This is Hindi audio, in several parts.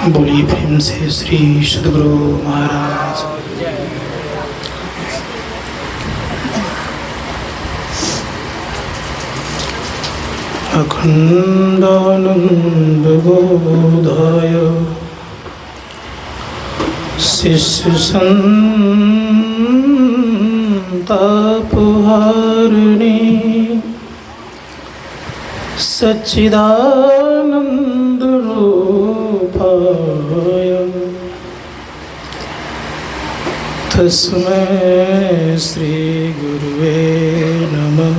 बोलिए प्रेम से श्री सद्गुरु महाराज। अखंडानंद बोधाय शिष्य संतापहारिणी सच्चिदानंद रूपाय तस्मै श्री गुरुवे नमः।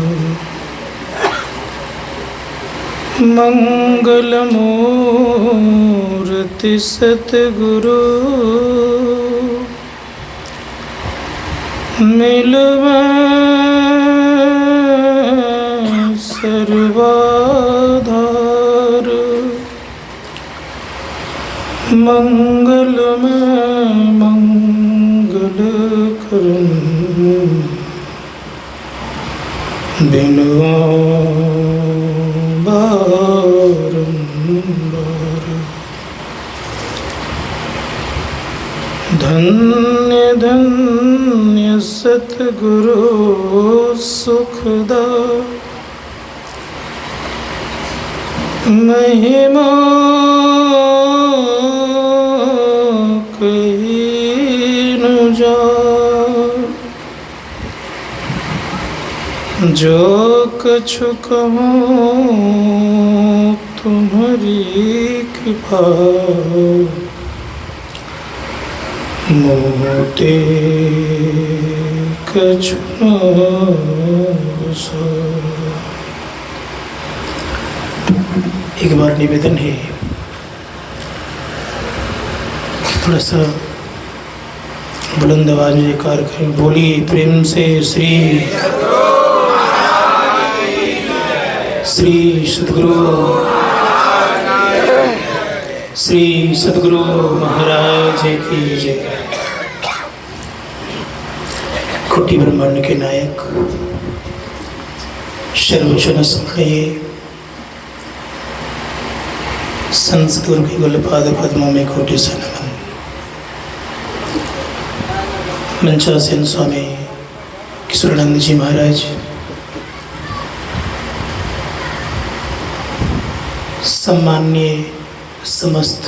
मंगलमूर्ति सतगुरु मिलवे सर्वाधार मंगल में मंगल करन बिनवा बारंबार। धन्य धन्य सतगुरु सुखदा महिमा कहीं न जाए। जो कछु कहूँ तुम्हारी कृपा मोटे कछु न सो। एक बार निवेदन है, थोड़ा सा बुलंद आवाज में जयकार करें। बोलिए प्रेम से श्री सद्गुरु महाराज की जय। कोटि ब्रह्मांड के नायक सर्वजन समये संत सद्गुरु के गुलपाद पद्मों में कोटि से नमन। मंचासीन स्वामी किशोरानंद जी महाराज, सम्मान्य समस्त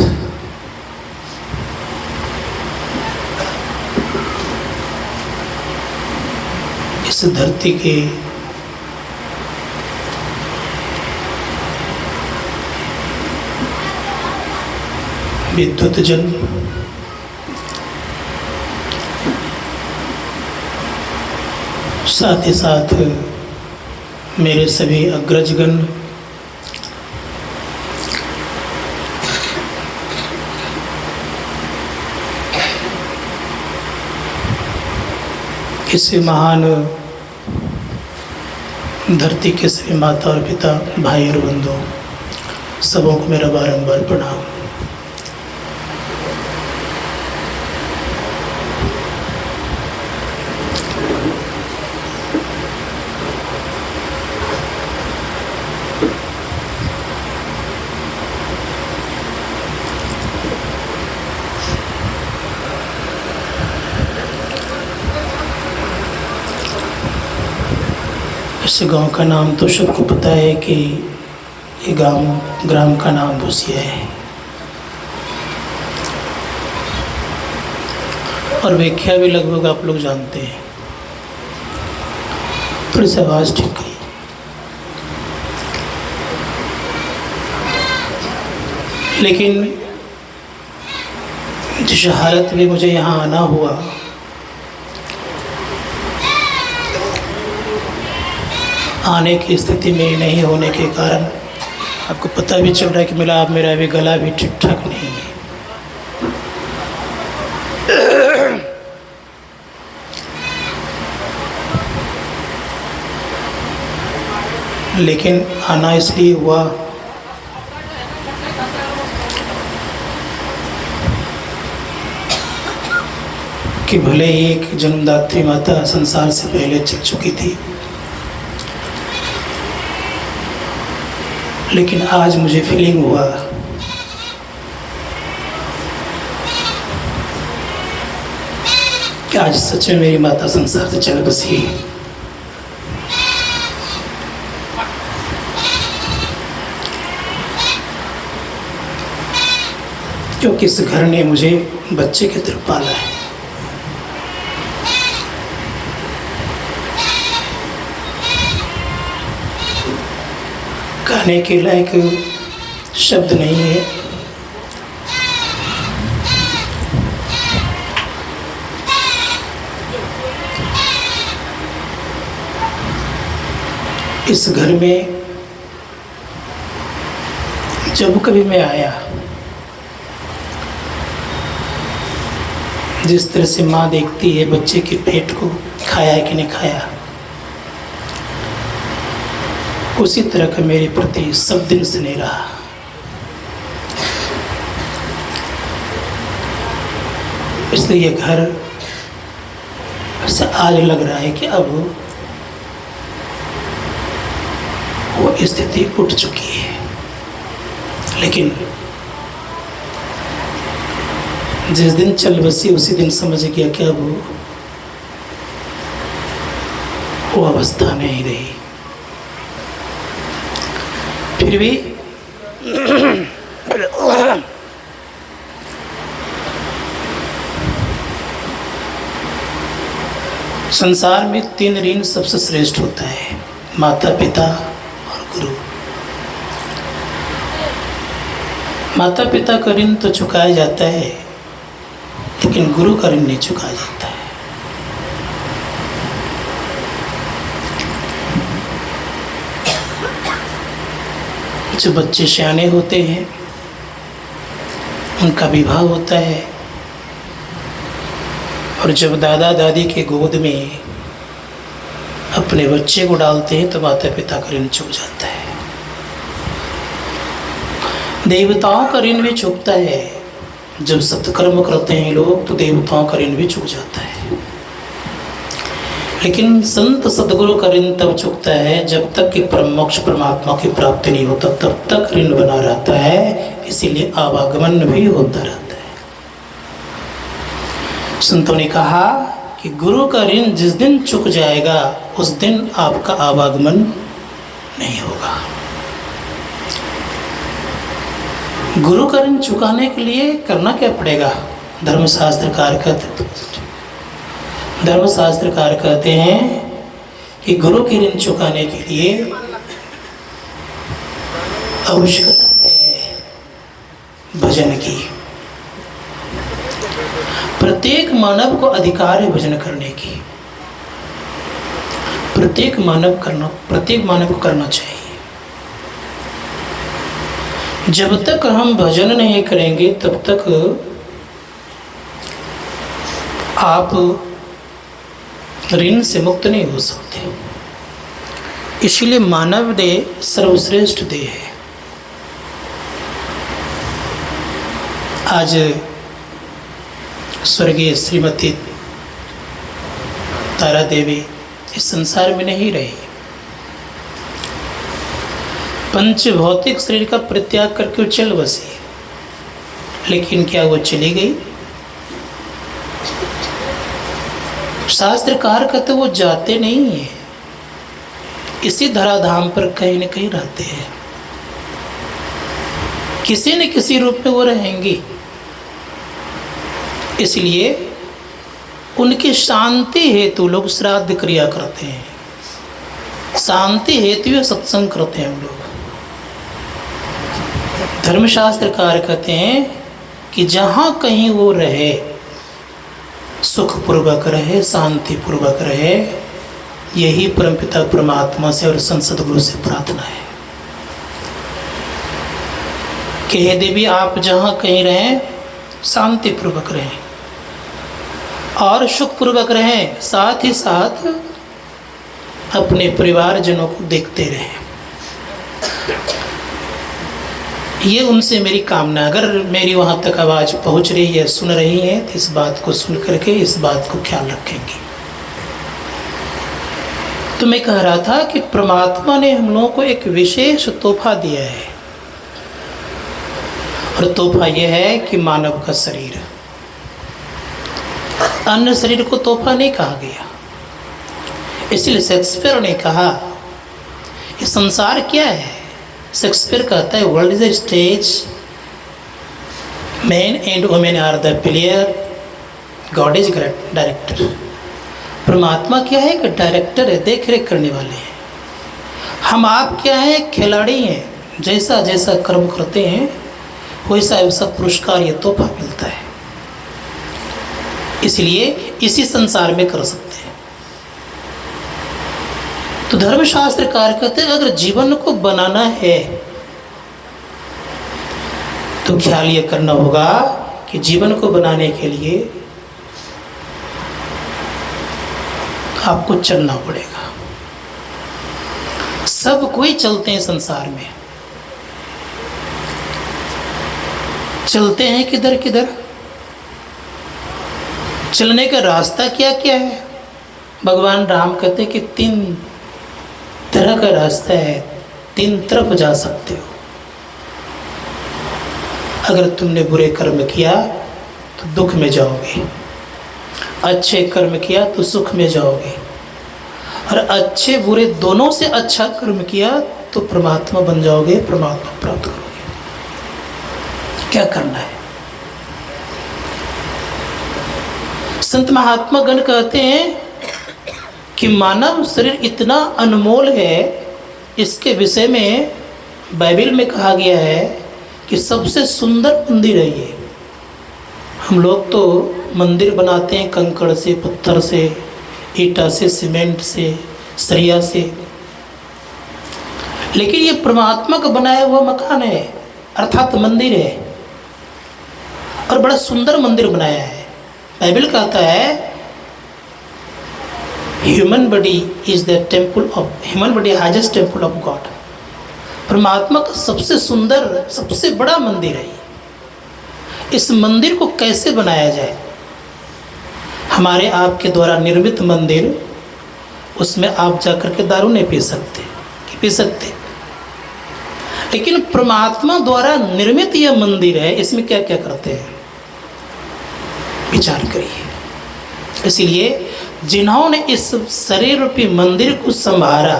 इस धरती के विद्वत जन, साथ ही साथ मेरे सभी अग्रजगण, इस महान धरती के सभी माता और पिता, भाई और बंधु, सबों को मेरा बारंबार प्रणाम। इस गांव का नाम तो सबको पता है कि ये ग्राम का नाम भूसिया है, और व्याख्या भी लगभग आप लोग जानते हैं। थोड़ी सी आवाज़ ठीक है। लेकिन जिस हालत में मुझे यहाँ आना हुआ, आने की स्थिति में नहीं होने के कारण आपको पता भी चल रहा है कि मेरा भी गला भी ठीक ठाक नहीं है। लेकिन आना इसलिए हुआ कि भले ही एक जन्मदात्री माता संसार से पहले चल चुकी थी, लेकिन आज मुझे फीलिंग हुआ कि आज सच में मेरी माता संसार से चल बसी। क्योंकि इस घर ने मुझे बच्चे की तरह पाला है। कहने के लायक शब्द नहीं है। इस घर में जब कभी मैं आया, जिस तरह से माँ देखती है बच्चे के पेट को, खाया है कि नहीं खाया, उसी तरह का मेरे प्रति सब दिन से नहीं रहा। इसलिए ये घर से आज लग रहा है कि अब वो स्थिति उठ चुकी है। लेकिन जिस दिन चल बसी उसी दिन समझ गया कि अब वो अवस्था नहीं रही। फिर भी संसार में 3 ऋण सबसे श्रेष्ठ होता है, माता पिता और गुरु। माता पिता का ऋण तो चुकाया जाता है, लेकिन गुरु का ऋण नहीं चुकाया जाता है। जो बच्चे सयाने होते हैं उनका विवाह होता है, और जब दादा दादी के गोद में अपने बच्चे को डालते हैं तो माता पिता का ऋण चुक जाता है। देवताओं का ऋण भी चुकता है। जब सत्कर्म करते हैं लोग तो देवताओं का ऋण भी चुक जाता है। लेकिन संत सद्गुरु का ऋण तब चुकता है जब तक कि परम मोक्ष परमात्मा की प्राप्ति नहीं होता, तब तक ऋण बना रहता है। इसीलिए आवागमन भी होता रहता है। संतों ने कहा कि गुरु का ऋण जिस दिन चुक जाएगा उस दिन आपका आवागमन नहीं होगा। गुरु का ऋण चुकाने के लिए करना क्या पड़ेगा? धर्मशास्त्रकार कहते हैं कि गुरु के ऋण चुकाने के लिए आवश्यकता है भजन की। प्रत्येक मानव को अधिकार है भजन करने की। प्रत्येक मानव को करना चाहिए। जब तक हम भजन नहीं करेंगे तब तक आप ऋण से मुक्त नहीं हो सकते। इसलिए मानव देह सर्वश्रेष्ठ देह है। आज स्वर्गीय श्रीमती तारा देवी इस संसार में नहीं रही। पंच भौतिक शरीर का परित्याग करके वो चल बसी। लेकिन क्या वो चली गई? शास्त्रकार कहते वो जाते नहीं है, इसी धराधाम पर कहीं न कहीं रहते हैं। किसी न किसी रूप में वो रहेंगी। इसलिए उनकी शांति हेतु लोग श्राद्ध क्रिया करते हैं। शांति हेतु सत्संग करते हैं हम लोग। धर्मशास्त्रकार कहते हैं कि जहाँ कहीं वो रहे, सुखपूर्वक रहे, शांतिपूर्वक रहे, यही परमपिता परमात्मा से और संसद गुरु से प्रार्थना है कि हे देवी आप जहाँ कहीं रहें शांतिपूर्वक रहें और सुखपूर्वक रहें, साथ ही साथ अपने परिवारजनों को देखते रहें। ये उनसे मेरी कामना। अगर मेरी वहाँ तक आवाज़ पहुँच रही है, सुन रही है, तो इस बात को सुन करके इस बात को ख्याल रखेंगे। तो मैं कह रहा था कि परमात्मा ने हम लोगों को एक विशेष तोहफा दिया है, और तोहफा यह है कि मानव का शरीर। अन्य शरीर को तोहफा नहीं कहा गया। इसलिए शेक्सपियर ने कहा ये संसार क्या है। शेक्सपियर कहता है world is a stage, man and women are the player, God is director. परमात्मा क्या है कि डायरेक्टर है, देख रेख करने वाले हैं। हम आप क्या हैं, खिलाड़ी हैं। जैसा जैसा कर्म करते हैं वैसा वैसा पुरस्कार ये तोहफा मिलता है। इसलिए इसी संसार में कर सकते हैं। तो धर्मशास्त्रकार कहते हैं अगर जीवन को बनाना है तो ख्याल ये करना होगा कि जीवन को बनाने के लिए आपको चलना पड़ेगा। सब कोई चलते हैं संसार में, चलते हैं किधर किधर। चलने का रास्ता क्या क्या है। भगवान राम कहते हैं कि 3 तरह का रास्ता है, 3 तरफ जा सकते हो। अगर तुमने बुरे कर्म किया तो दुख में जाओगे, अच्छे कर्म किया तो सुख में जाओगे, और अच्छे बुरे दोनों से अच्छा कर्म किया तो परमात्मा बन जाओगे, परमात्मा प्राप्त करोगे। क्या करना है। संत महात्मा गण कहते हैं कि मानव शरीर इतना अनमोल है, इसके विषय में बाइबल में कहा गया है कि सबसे सुंदर मंदिर है ये। हम लोग तो मंदिर बनाते हैं कंकड़ से, पत्थर से, ईटा से, सीमेंट से, सरिया से, लेकिन ये परमात्मा का बनाया हुआ मकान है, अर्थात मंदिर है, और बड़ा सुंदर मंदिर बनाया है। बाइबल कहता है human body is the temple of, human body highest temple of God. परमात्मा का सबसे सुंदर, सबसे बड़ा मंदिर है। इस मंदिर को कैसे बनाया जाए। हमारे आपके द्वारा निर्मित मंदिर, उसमें आप जाकर के दारू नहीं पी सकते, पी सकते, लेकिन परमात्मा द्वारा निर्मित यह मंदिर है, इसमें क्या क्या करते हैं विचार करिए। इसलिए जिन्होंने इस शरीर रूपी मंदिर को संभाला,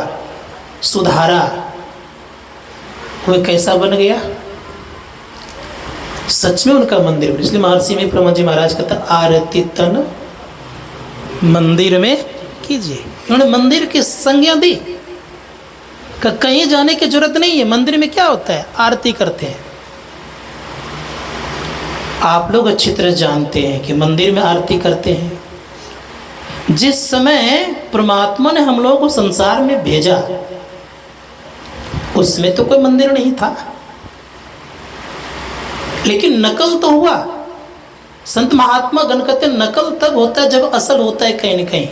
सुधारा, वह कैसा बन गया। सच में उनका मंदिर। इसलिए महर्षि में ब्रह्मा जी महाराज कहता आरती तन मंदिर में कीजिए। उन्होंने मंदिर की संज्ञा दी, कहीं जाने की जरूरत नहीं है। मंदिर में क्या होता है, आरती करते हैं। आप लोग अच्छी तरह जानते हैं कि मंदिर में आरती करते हैं। जिस समय परमात्मा ने हम लोगों को संसार में भेजा, उसमें तो कोई मंदिर नहीं था, लेकिन नकल तो हुआ। संत महात्मा गण कहते नकल तब होता है जब असल होता है कहीं न कहीं।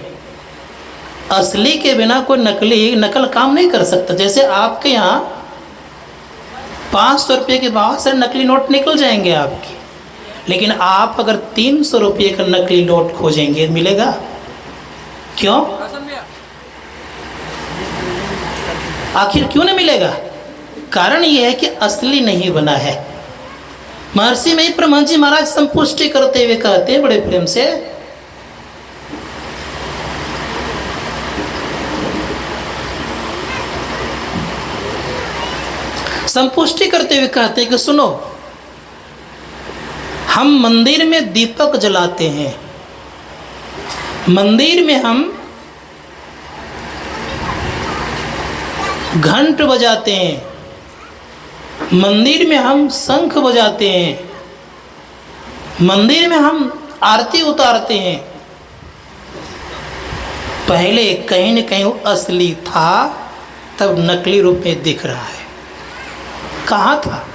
असली के बिना कोई नकल काम नहीं कर सकता। जैसे आपके यहाँ 500 रुपये के बहुत सारे नकली नोट निकल जाएंगे आपके, लेकिन आप अगर 300 रुपये का नकली नोट खोजेंगे मिलेगा? क्यों? आखिर क्यों नहीं मिलेगा? कारण यह है कि असली नहीं बना है। महर्षि में ब्रह्मा जी महाराज संपुष्टि करते हुए कहते हैं बड़े प्रेम से, संपुष्टि करते हुए कहते हैं कि सुनो, हम मंदिर में दीपक जलाते हैं, मंदिर में हम घंट बजाते हैं, मंदिर में हम शंख बजाते हैं, मंदिर में हम आरती उतारते हैं। पहले कहीं न कहीं असली था, तब नकली रूप में दिख रहा है। कहाँ था?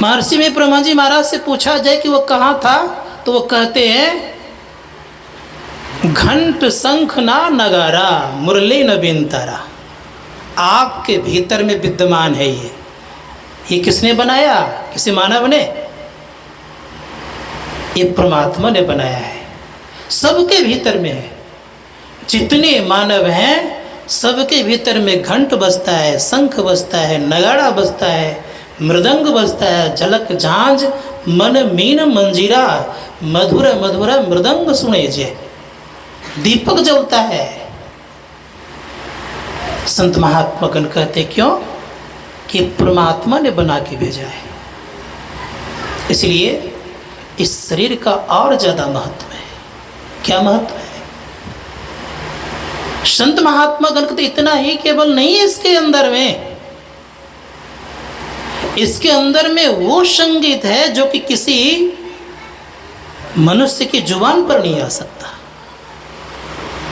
महर्षि में ब्रह्मा जी महाराज से पूछा जाए कि वो कहाँ था, तो वो कहते हैं घंट शंख ना नगारा मुरली न बिनतारा। आपके भीतर में विद्यमान है ये किसने बनाया? किसी मानव ने? ये परमात्मा ने बनाया है। सबके भीतर में है। जितने मानव हैं सबके भीतर में घंट बजता है, शंख बजता है, नगाड़ा बजता है, मृदंग बजता है, झलक झांझ मन मीन मंजीरा, मधुर मधुर मृदंग सुने जय। दीपक जलता है। संत महात्मा गण कहते क्यों? कि परमात्मा ने बना के भेजा है, इसलिए इस शरीर का और ज्यादा महत्व है। क्या महत्व है? संत महात्मा गण तो इतना ही केवल नहीं है इसके अंदर में, इसके अंदर में वो संगीत है जो कि किसी मनुष्य की जुबान पर नहीं आ सकता,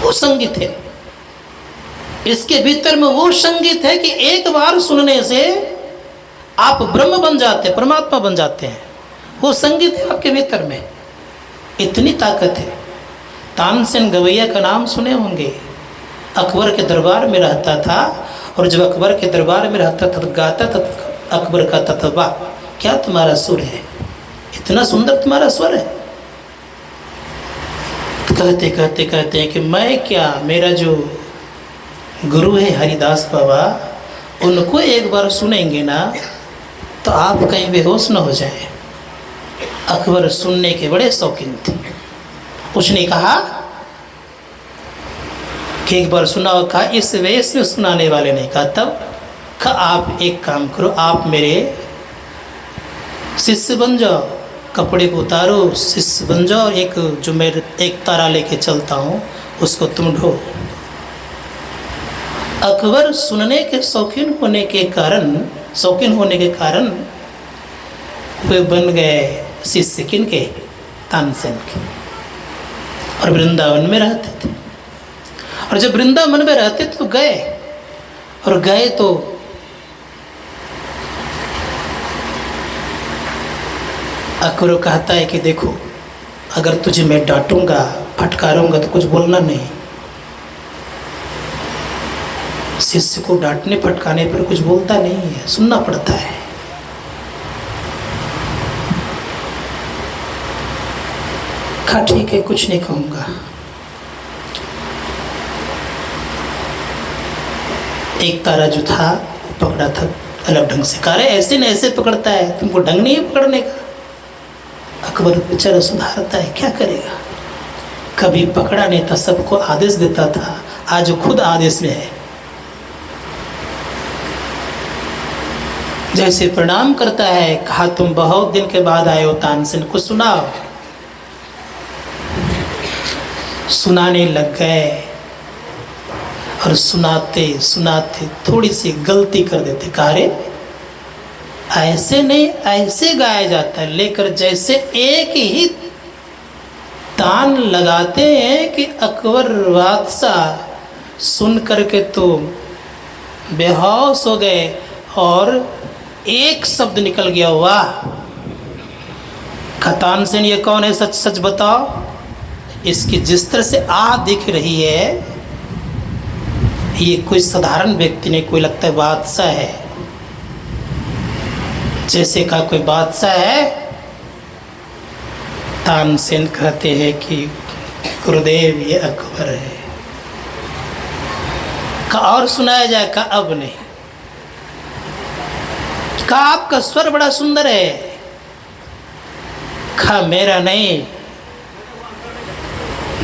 वो संगीत है। इसके भीतर में वो संगीत है कि एक बार सुनने से आप ब्रह्म बन जाते, परमात्मा बन जाते हैं। वो संगीत है आपके भीतर में, इतनी ताकत है। तानसेन गवैया का नाम सुने होंगे, अकबर के दरबार में रहता था, और जब अकबर के दरबार में रहता था तो गाता था अकबर का ततबा, क्या तुम्हारा सुर है, इतना सुंदर तुम्हारा स्वर है। कहते कहते कहते हैं कि मैं क्या, मेरा जो गुरु है हरिदास बाबा, उनको एक बार सुनेंगे ना तो आप कहीं बेहोश न हो जाए। अकबर सुनने के बड़े शौकीन थे। उसने कहा कि एक बार सुनाओ। कहा इस वेश में सुनाने वाले नहीं। कहा तब? कहा आप एक काम करो, आप मेरे शिष्य बन जाओ, कपड़े को उतारो, शिष्य बन जाओ, एक जो मैं एक तारा लेके चलता हूँ उसको तुम ढो। अकबर सुनने के शौकीन होने के कारण वे बन गए शिष्य किनके? तानसेन के, और वृंदावन में रहते थे। और जब वृंदावन में रहते तो गए तो अकबर कहता है कि देखो, अगर तुझे मैं डांटूंगा फटकारूंगा तो कुछ बोलना नहीं। शिष्य को डांटने फटकाने पर कुछ बोलता नहीं है, सुनना पड़ता है। कहा ठीक है, कुछ नहीं कहूँगा। एक तारा जो था वो पकड़ा था अलग ढंग से। कहा ऐसे न ऐसे पकड़ता है, तुमको ढंग नहीं है पकड़ने का। अकबर बेचारा सुधारता है, क्या करेगा, कभी पकड़ा नहीं था, सबको आदेश देता था, आज खुद आदेश में है। जैसे प्रणाम करता है, कहा तुम बहुत दिन के बाद आए हो तानसेन, कुछ सुनाओ। सुनाने लग गए, और सुनाते सुनाते थोड़ी सी गलती कर देते। कहा रे ऐसे नहीं, ऐसे गाया जाता है, लेकर जैसे एक ही तान लगाते हैं कि अकबर बादशाह सुन करके तो बेहोश हो गए, और एक शब्द निकल गया, वाह। तानसेन ये कौन है, सच सच बताओ। इसकी जिस तरह से दिख रही है, ये कोई साधारण व्यक्ति नहीं, कोई लगता है बादशाह है, जैसे का कोई बादशाह है। तानसेन कहते हैं कि गुरुदेव ये अकबर है। का और सुनाया जाए? का अब नहीं। का आपका स्वर बड़ा सुंदर है। का मेरा नहीं,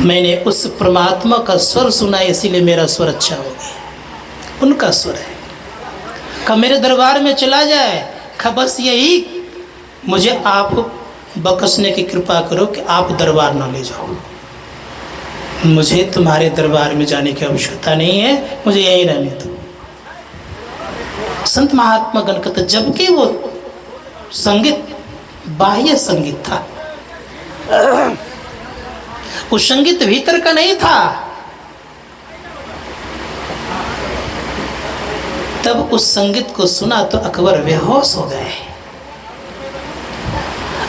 मैंने उस परमात्मा का स्वर सुना इसीलिए मेरा स्वर अच्छा हो गया, उनका स्वर है। का मेरे दरबार में चला जाए, का बस यही मुझे आप बख्शने की कृपा करो कि आप दरबार ना ले जाओ, मुझे तुम्हारे दरबार में जाने की आवश्यकता नहीं है, मुझे यहीं रहने दो। संत महात्मा गण कहते जबकि वो संगीत बाह्य संगीत था, वो संगीत भीतर का नहीं था, तब उस संगीत को सुना तो अकबर बेहोश हो गए।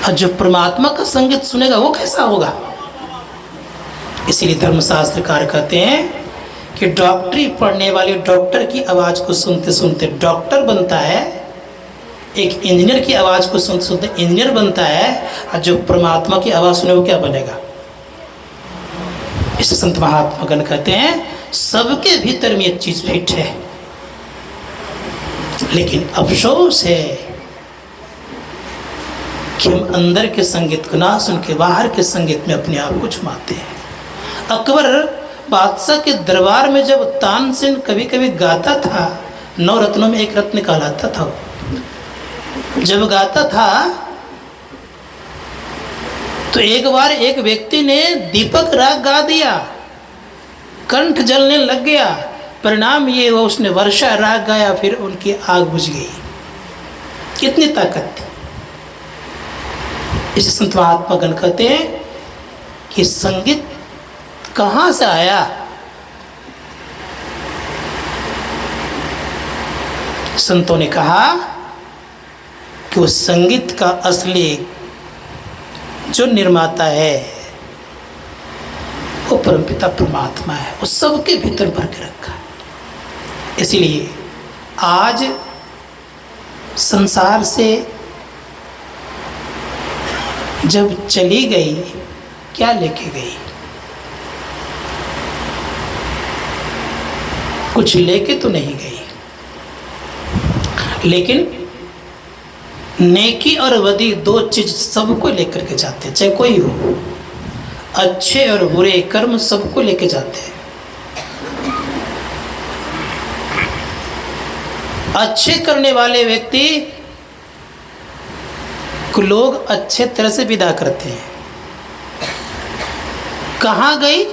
और जो परमात्मा का संगीत सुनेगा वो कैसा होगा? इसीलिए धर्मशास्त्रकार कहते हैं कि डॉक्टरी पढ़ने वाले डॉक्टर की आवाज़ को सुनते सुनते डॉक्टर बनता है, एक इंजीनियर की आवाज़ को सुनते सुनते इंजीनियर बनता है, और जो परमात्मा की आवाज़ सुने वो क्या बनेगा? इसे संत महात्मा गण कहते हैं सबके भीतर में एक चीज़ फिट है, लेकिन अफसोस है कि हम अंदर के संगीत को ना सुन के बाहर के संगीत में अपने आप को झुमाते हैं। अकबर बादशाह के दरबार में जब तानसेन कभी कभी गाता था, 9 रत्नों में एक रत्न कहलाता था, जब गाता था तो एक बार एक व्यक्ति ने दीपक राग गा दिया, कंठ जलने लग गया। परिणाम ये हुआ उसने वर्षा राग गाया, फिर उनकी आग बुझ गई। कितनी ताकत थी। इसे संत महात्मा गण कहते हैं कि संगीत कहाँ से आया। संतों ने कहा कि उस संगीत का असली जो निर्माता है वो परमपिता परमात्मा है, वो सबके भीतर भर के रखा है। इसलिए आज संसार से जब चली गई, क्या लेके गई? कुछ लेके तो नहीं गई, लेकिन नेकी और बदी 2 चीज सबको लेकर के जाते हैं, चाहे कोई हो। अच्छे और बुरे कर्म सबको लेके जाते हैं। अच्छे करने वाले व्यक्ति को लोग अच्छे तरह से विदा करते हैं। कहाँ गई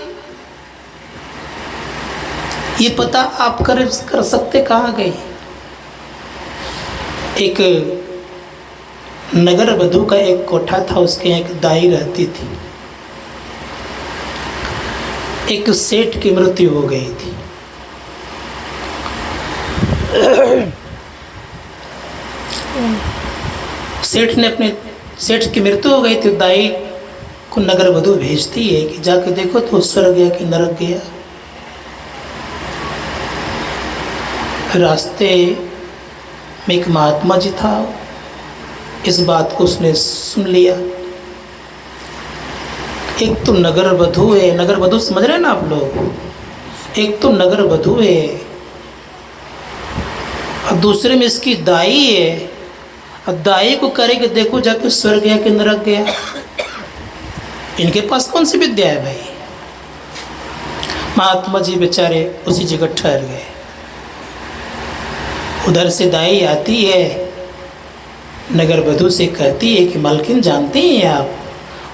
ये पता आप कर सकते? कहाँ गई? एक नगर वधू का एक कोठा था, उसके एक दाई रहती थी। एक सेठ की मृत्यु हो गई थी। सेठ की मृत्यु हो गई थी। दाई को नगर वधू भेजती है कि जाके देखो तो स्वर्ग गया कि नरक गया। रास्ते में एक महात्मा जी था, इस बात को उसने सुन लिया। एक तो नगर वधू है, नगर वधू समझ रहे हैं ना आप लोग? एक तो नगर वधू है और दूसरे में इसकी दाई है, और दाई को करे कि देखो जाके स्वर्ग गया कि नरक गया। इनके पास कौन सी विद्या है भाई? महात्मा जी बेचारे उसी जगह ठहर गए। उधर से दाई आती है, नगर वधू से कहती है कि मालकिन जानती हैं आप,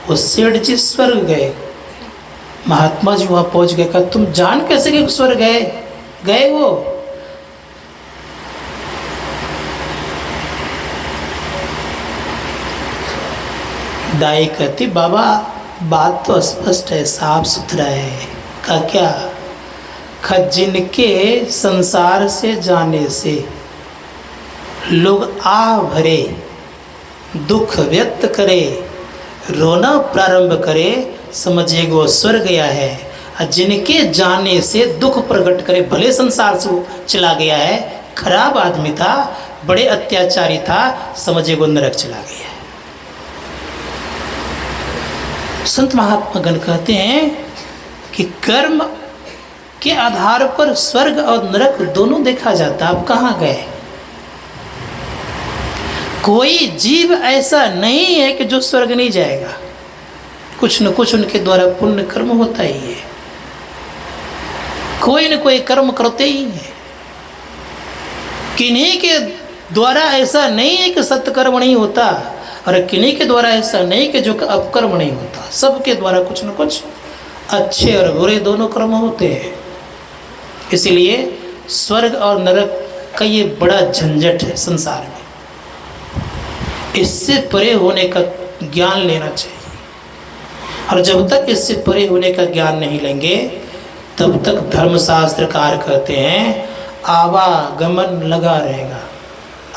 वो सेठ जी स्वर्ग गए। महात्मा जी वहाँ पहुँच गए। कहा तुम जान कैसे कि स्वर्ग गए? गए वो? दाई कहती बाबा बात तो स्पष्ट है, साफ सुथरा है। कहा क्या? जिनके संसार से जाने से लोग आ भरे, दुख व्यक्त करे, रोना प्रारंभ करे, समझिए वो स्वर्ग गया है। और जिनके जाने से दुख प्रकट करे, भले संसार से चला गया है, खराब आदमी था, बड़े अत्याचारी था, समझिए वो नरक चला गया है। संत महात्मा गण कहते हैं कि कर्म के आधार पर स्वर्ग और नरक दोनों देखा जाता। आप कहाँ गए? कोई जीव ऐसा नहीं है कि जो स्वर्ग नहीं जाएगा। कुछ न कुछ उनके द्वारा पुण्य कर्म होता ही है, कोई न कोई कर्म करते ही है। किन्हीं के द्वारा ऐसा नहीं है कि सत्कर्म नहीं होता, और किन्हीं के द्वारा ऐसा नहीं कि जो अपकर्म नहीं होता। सबके द्वारा कुछ न कुछ अच्छे और बुरे दोनों कर्म होते हैं। इसलिए स्वर्ग और नरक का ये बड़ा झंझट है संसार में। इससे परे होने का ज्ञान लेना चाहिए, और जब तक इससे परे होने का ज्ञान नहीं लेंगे तब तक धर्मशास्त्रकार कहते हैं आवागमन लगा रहेगा।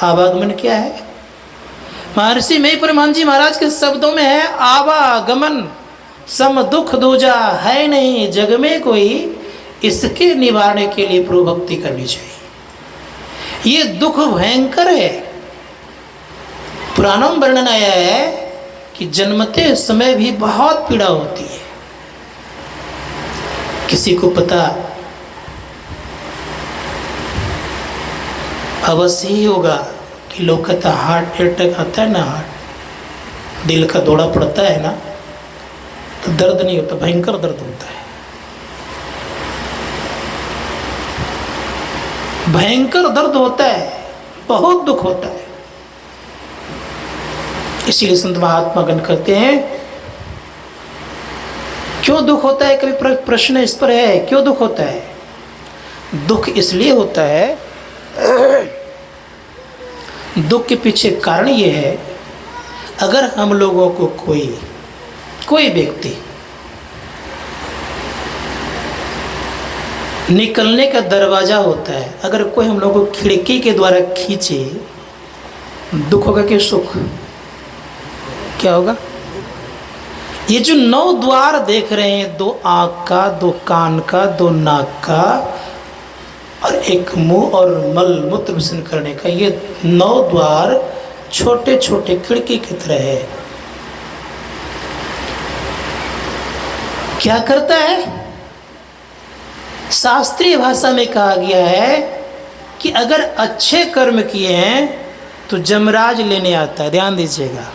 आवागमन क्या है? महर्षि में परमान जी महाराज के शब्दों में है आवागमन सम दुख दूजा है नहीं जग में कोई, इसके निवारण के लिए प्रभुभक्ति करनी चाहिए। ये दुख भयंकर है। पुराणों में वर्णन आया है कि जन्मते समय भी बहुत पीड़ा होती है। किसी को पता अवश्य ही होगा कि लोग कहता हार्ट अटैक आता है ना, दिल का दौरा पड़ता है ना, तो दर्द नहीं होता, भयंकर दर्द होता है, भयंकर दर्द होता है, बहुत दुख होता है। इसीलिए संत महात्मा गण कहते हैं, क्यों दुख होता है? कभी प्रश्न इस पर है, क्यों दुख होता है? दुख इसलिए होता है, दुख के पीछे कारण ये है, अगर हम लोगों को कोई व्यक्ति निकलने का दरवाज़ा होता है, अगर कोई हम लोगों को खिड़की के द्वारा खींचे, दुख होगा कि सुख? क्या होगा? ये जो 9 द्वार देख रहे हैं, 2 आँख का, 2 कान का, 2 नाक का और 1 मुंह और मल मूत्र विसर्जन करने का, ये 9 द्वार छोटे छोटे खिड़की की तरह है। क्या करता है? शास्त्रीय भाषा में कहा गया है कि अगर अच्छे कर्म किए हैं तो जमराज लेने आता है, ध्यान दीजिएगा।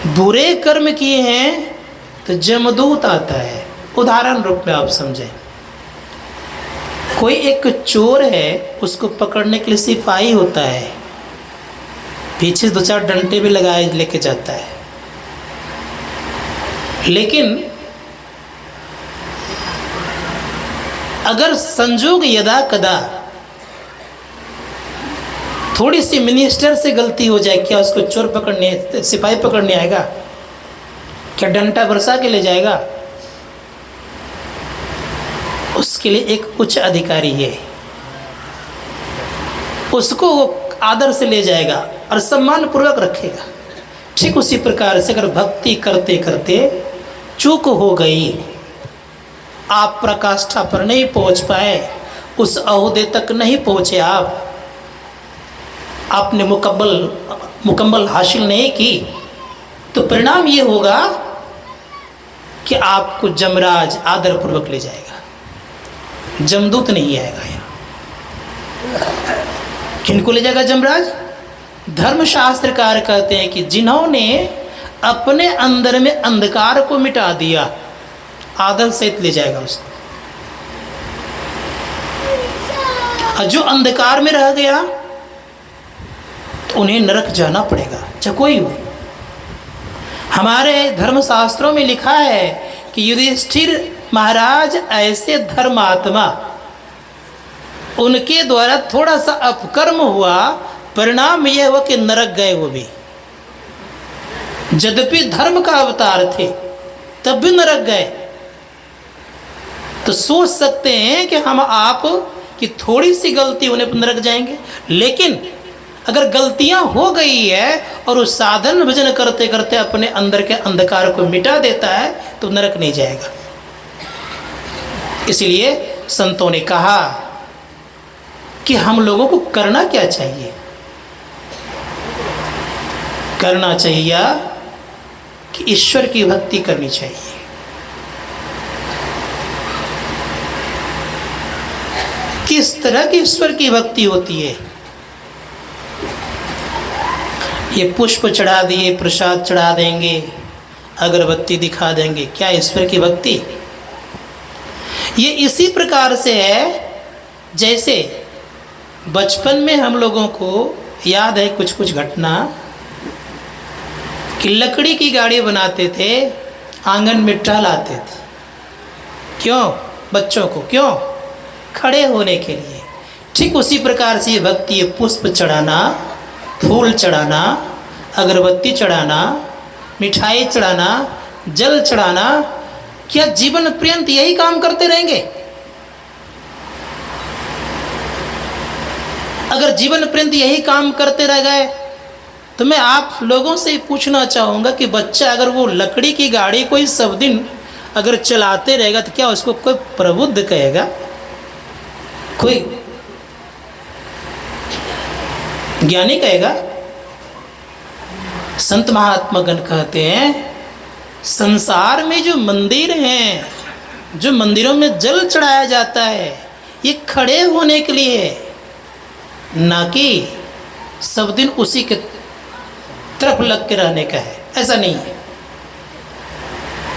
बुरे कर्म किए हैं तो जमदूत आता है। उदाहरण रूप में आप समझें, कोई एक चोर है, उसको पकड़ने के लिए सिपाही होता है, पीछे 2-4 डंडे भी लगाए लेके जाता है, लेकिन अगर संजोग यदा कदा थोड़ी सी मिनिस्टर से गलती हो जाए, क्या उसको चोर पकड़ने, सिपाही पकड़ने आएगा? क्या डंडा बरसा के ले जाएगा? उसके लिए एक उच्च अधिकारी है, उसको वो आदर से ले जाएगा और सम्मान पूर्वक रखेगा। ठीक उसी प्रकार से अगर भक्ति करते करते चूक हो गई, आप प्रकाष्ठा पर नहीं पहुंच पाए, उस ओहदे तक नहीं पहुंचे, आपने मुकम्मल हासिल नहीं की, तो परिणाम ये होगा कि आपको जमराज आदर पूर्वक ले जाएगा, जमदूत नहीं आएगा यहाँ। किनको ले जाएगा जमराज? धर्मशास्त्रकार कहते हैं कि जिन्होंने अपने अंदर में अंधकार को मिटा दिया, आदर सहित ले जाएगा उसको। और जो अंधकार में रह गया तो उन्हें नरक जाना पड़ेगा, चाहे कोई हो। हमारे धर्मशास्त्रों में लिखा है कि युधिष्ठिर महाराज ऐसे धर्मात्मा, उनके द्वारा थोड़ा सा अपकर्म हुआ, परिणाम यह हुआ कि नरक गए वो भी, यद्यपि धर्म का अवतार थे, तब भी नरक गए। तो सोच सकते हैं कि हम आप की थोड़ी सी गलती होने पर नरक जाएंगे, लेकिन अगर गलतियां हो गई है और उस साधन भजन करते करते अपने अंदर के अंधकार को मिटा देता है तो नरक नहीं जाएगा। इसलिए संतों ने कहा कि हम लोगों को करना क्या चाहिए? करना चाहिए कि ईश्वर की भक्ति करनी चाहिए। किस तरह की ईश्वर की भक्ति होती है? ये पुष्प चढ़ा दिए, प्रसाद चढ़ा देंगे, अगरबत्ती दिखा देंगे, क्या ईश्वर की भक्ति? ये इसी प्रकार से है जैसे बचपन में हम लोगों को याद है कुछ कुछ घटना कि लकड़ी की गाड़ी बनाते थे, आंगन में टहलाते थे। क्यों? बच्चों को, क्यों? खड़े होने के लिए। ठीक उसी प्रकार से ये भक्ति है, पुष्प चढ़ाना, फूल चढ़ाना, अगरबत्ती चढ़ाना, मिठाई चढ़ाना, जल चढ़ाना। क्या जीवन पर्यंत यही काम करते रहेंगे? अगर जीवन पर्यंत यही काम करते रह गए तो मैं आप लोगों से पूछना चाहूँगा कि बच्चा अगर वो लकड़ी की गाड़ी कोई सब दिन अगर चलाते रहेगा तो क्या उसको कोई प्रबुद्ध कहेगा? कोई ज्ञानी कहेगा? संत महात्मा गण कहते हैं संसार में जो मंदिर हैं, जो मंदिरों में जल चढ़ाया जाता है, ये खड़े होने के लिए है, ना कि सब दिन उसी के तरफ लग के रहने का है, ऐसा नहीं है।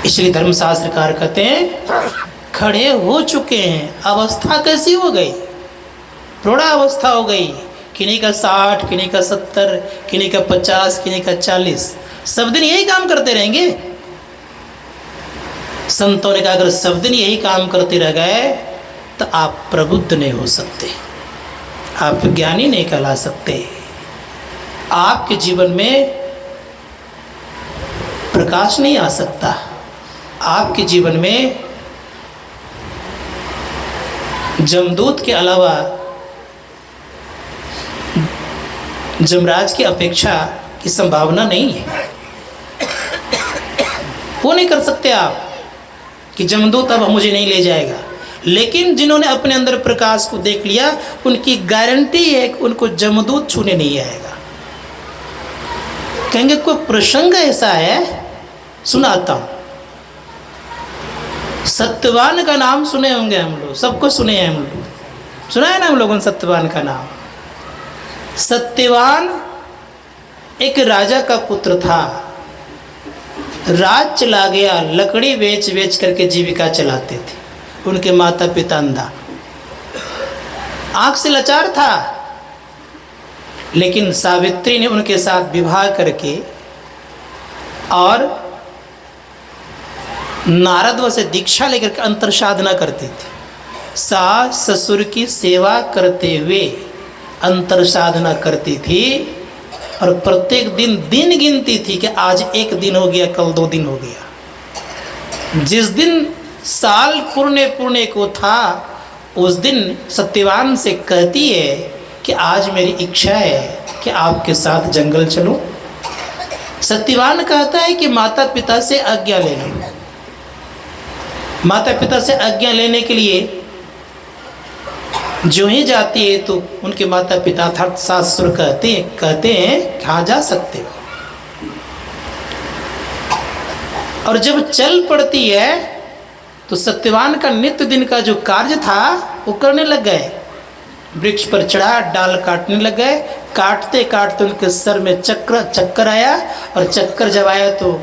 इसलिए धर्मशास्त्रकार कहते हैं खड़े हो चुके हैं। अवस्था कैसी हो गई? थोड़ा अवस्था हो गई, किन्हीं का 60, किन्हीं का 70, किन्हीं का 50, किन्हीं का 40। सब दिन यही काम करते रहेंगे? संतों ने कहा अगर सब दिन यही काम करते रह गए तो आप प्रबुद्ध नहीं हो सकते, आप ज्ञानी नहीं कहला सकते, आपके जीवन में प्रकाश नहीं आ सकता, आपके जीवन में जमदूत के अलावा जमराज की अपेक्षा की संभावना नहीं है। वो नहीं कर सकते आप कि जमदूत अब मुझे नहीं ले जाएगा। लेकिन जिन्होंने अपने अंदर प्रकाश को देख लिया उनकी गारंटी है कि उनको जमदूत छूने नहीं आएगा। कहेंगे कोई प्रसंग ऐसा है, सुनाता हूँ। सत्यवान का नाम सुने होंगे हम लोग, सबको सुने हैं हम लोग, सुना है ना हम लोगों ने सत्यवान का नाम। सत्यवान एक राजा का पुत्र था, राज चला गया, लकड़ी बेच बेच करके जीविका चलाते थे। उनके माता पिता अंधा, आंख से लाचार था, लेकिन सावित्री ने उनके साथ विवाह करके और नारद से दीक्षा लेकर के अंतर साधना करती थी। सास ससुर की सेवा करते हुए अंतर साधना करती थी और प्रत्येक दिन दिन गिनती थी कि आज एक दिन हो गया, कल 2 दिन हो गया। जिस दिन साल पुरने को था उस दिन सत्यवान से कहती है कि आज मेरी इच्छा है कि आपके साथ जंगल चलूं। सत्यवान कहता है कि माता पिता से आज्ञा ले लो। माता पिता से आज्ञा लेने के लिए जो ही जाती है तो उनके माता पिता अर्थात सास ससुर कहते हैं कहाँ जा सकते हो। और जब चल पड़ती है तो सत्यवान का नित्य दिन का जो कार्य था वो करने लग गए। वृक्ष पर चढ़ा, डाल काटने लग गए। काटते काटते उनके सर में चक्कर आया और चक्कर जब आया तो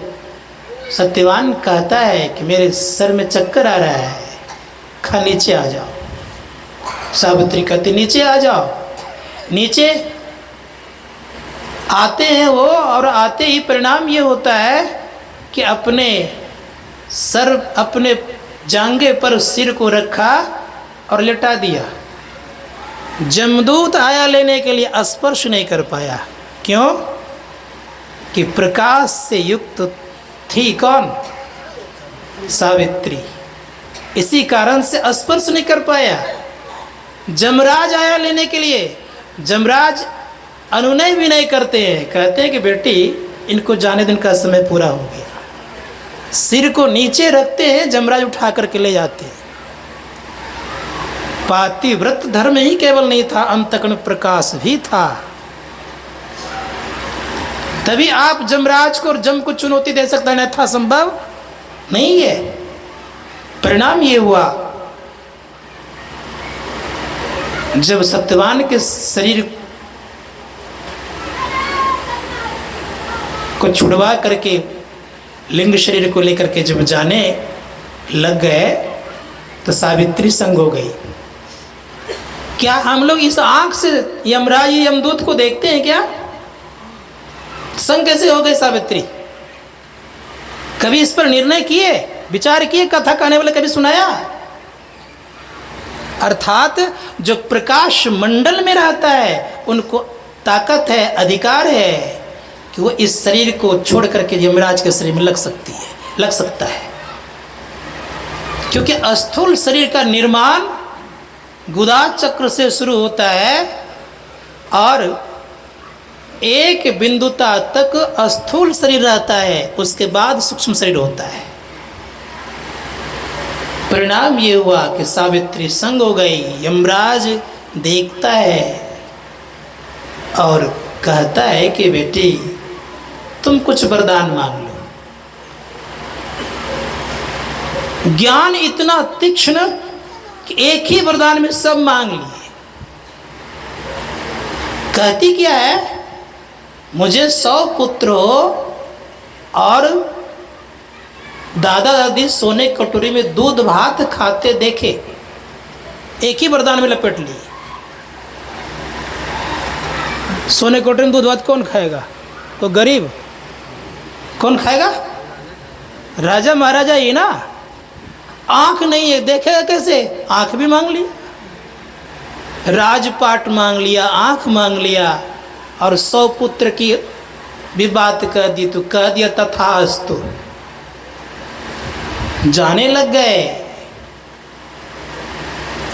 सत्यवान कहता है कि मेरे सर में चक्कर आ रहा है, खा नीचे आ जाओ। सावित्री कहती नीचे आ जाओ। नीचे आते हैं वो, और आते ही परिणाम ये होता है कि अपने जांघे पर सिर को रखा और लेटा दिया। जमदूत आया लेने के लिए स्पर्श नहीं कर पाया। क्यों? कि प्रकाश से युक्त थी कौन? सावित्री। इसी कारण से स्पर्श नहीं कर पाया। जमराज आया लेने के लिए, जमराज अनुनय भी नहीं करते हैं, कहते हैं कि बेटी इनको जाने दिन का समय पूरा हो गया। सिर को नीचे रखते हैं, जमराज उठा करके ले जाते हैं। पातिव्रत धर्म ही केवल नहीं था, अंतःकरण प्रकाश भी था। तभी आप जमराज को और जम को चुनौती दे सकता है, अन्यथा संभव नहीं है। परिणाम ये हुआ जब सत्यवान के शरीर को छुड़वा करके लिंग शरीर को लेकर के जब जाने लग गए तो सावित्री संग हो गई। क्या हम लोग इस आंख से यमराज यमदूत को देखते हैं क्या? संग कैसे हो गई सावित्री? कभी इस पर निर्णय किए, विचार किए? कथा कहने वाले कभी सुनाया? अर्थात जो प्रकाश मंडल में रहता है उनको ताकत है, अधिकार है कि वो इस शरीर को छोड़ करके यमराज के शरीर में लग सकता है। क्योंकि स्थूल शरीर का निर्माण गुदा चक्र से शुरू होता है और एक बिंदुता तक स्थूल शरीर रहता है, उसके बाद सूक्ष्म शरीर होता है। परिणाम ये हुआ कि सावित्री संग हो गई। यमराज देखता है और कहता है कि बेटी तुम कुछ वरदान मांग लो। ज्ञान इतना तीक्ष्ण कि एक ही वरदान में सब मांग लिए। कहती क्या है मुझे 100 पुत्र हो और दादा दादी सोने की कटोरी में दूध भात खाते देखे, एक ही वरदान में लपेट लिए। सोने की कटोरी में दूध भात कौन खाएगा? तो गरीब। कौन खाएगा? राजा महाराजा ही ना। आंख नहीं है, देखेगा कैसे? आंख भी मांग ली, राजपाट मांग लिया, आंख मांग लिया, और 100 पुत्र की भी बात कह दी तो कह दिया तथास्तु, जाने लग गए।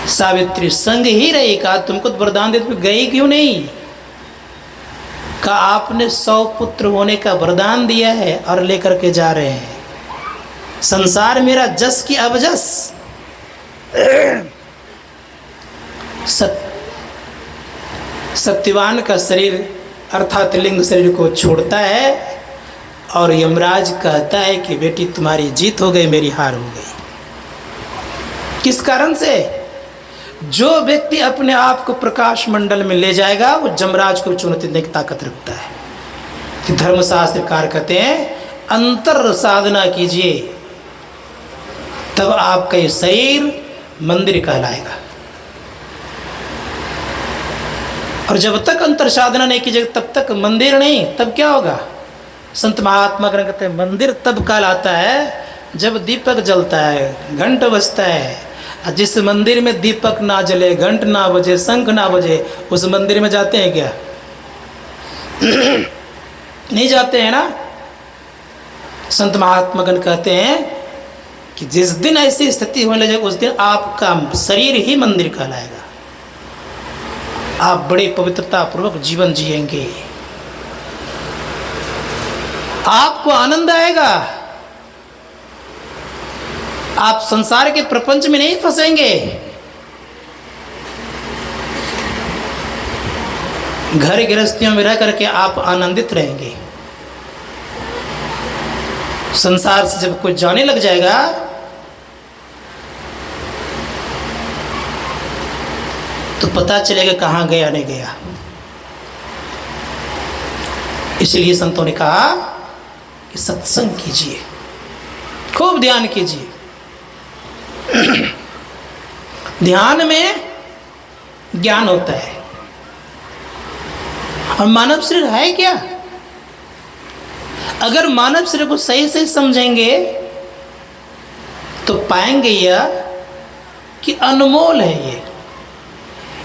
सावित्री संग ही रही। कहा तुमको तो वरदान दे, तुम गई क्यों नहीं? कहा आपने 100 पुत्र होने का वरदान दिया है और लेकर के जा रहे हैं। संसार मेरा जस की अवजस। सत्यवान का शरीर अर्थात लिंग शरीर को छोड़ता है और यमराज कहता है कि बेटी तुम्हारी जीत हो गई, मेरी हार हो गई। किस कारण से? जो व्यक्ति अपने आप को प्रकाश मंडल में ले जाएगा वो जमराज को चुनौती देने की ताकत रखता है। कि धर्मशास्त्रकार कहते हैं अंतर साधना कीजिए, तब आपका ये शरीर मंदिर कहलाएगा। और जब तक अंतर साधना नहीं कीजिएगा तब तक मंदिर नहीं। तब क्या होगा? संत महात्मा ग्रंथ कहते हैं मंदिर तब कहलाता है जब दीपक जलता है, घंट बजता है। जिस मंदिर में दीपक ना जले, घंट ना बजे, शंख ना बजे, उस मंदिर में जाते हैं क्या? नहीं जाते हैं ना। संत महात्मा गण कहते हैं कि जिस दिन ऐसी स्थिति होने लगे उस दिन आपका शरीर ही मंदिर कहलाएगा। आप बड़े पवित्रता पूर्वक जीवन जिएंगे, आपको आनंद आएगा, आप संसार के प्रपंच में नहीं फंसेंगे। घर गृहस्थियों में रह करके आप आनंदित रहेंगे। संसार से जब कोई जाने लग जाएगा तो पता चलेगा कहाँ गया नहीं गया। इसलिए संतों ने कहा कि सत्संग कीजिए, खूब ध्यान कीजिए। ध्यान में ज्ञान होता है। और मानव शरीर है क्या? अगर मानव शरीर को सही से समझेंगे तो पाएंगे यह कि अनमोल है।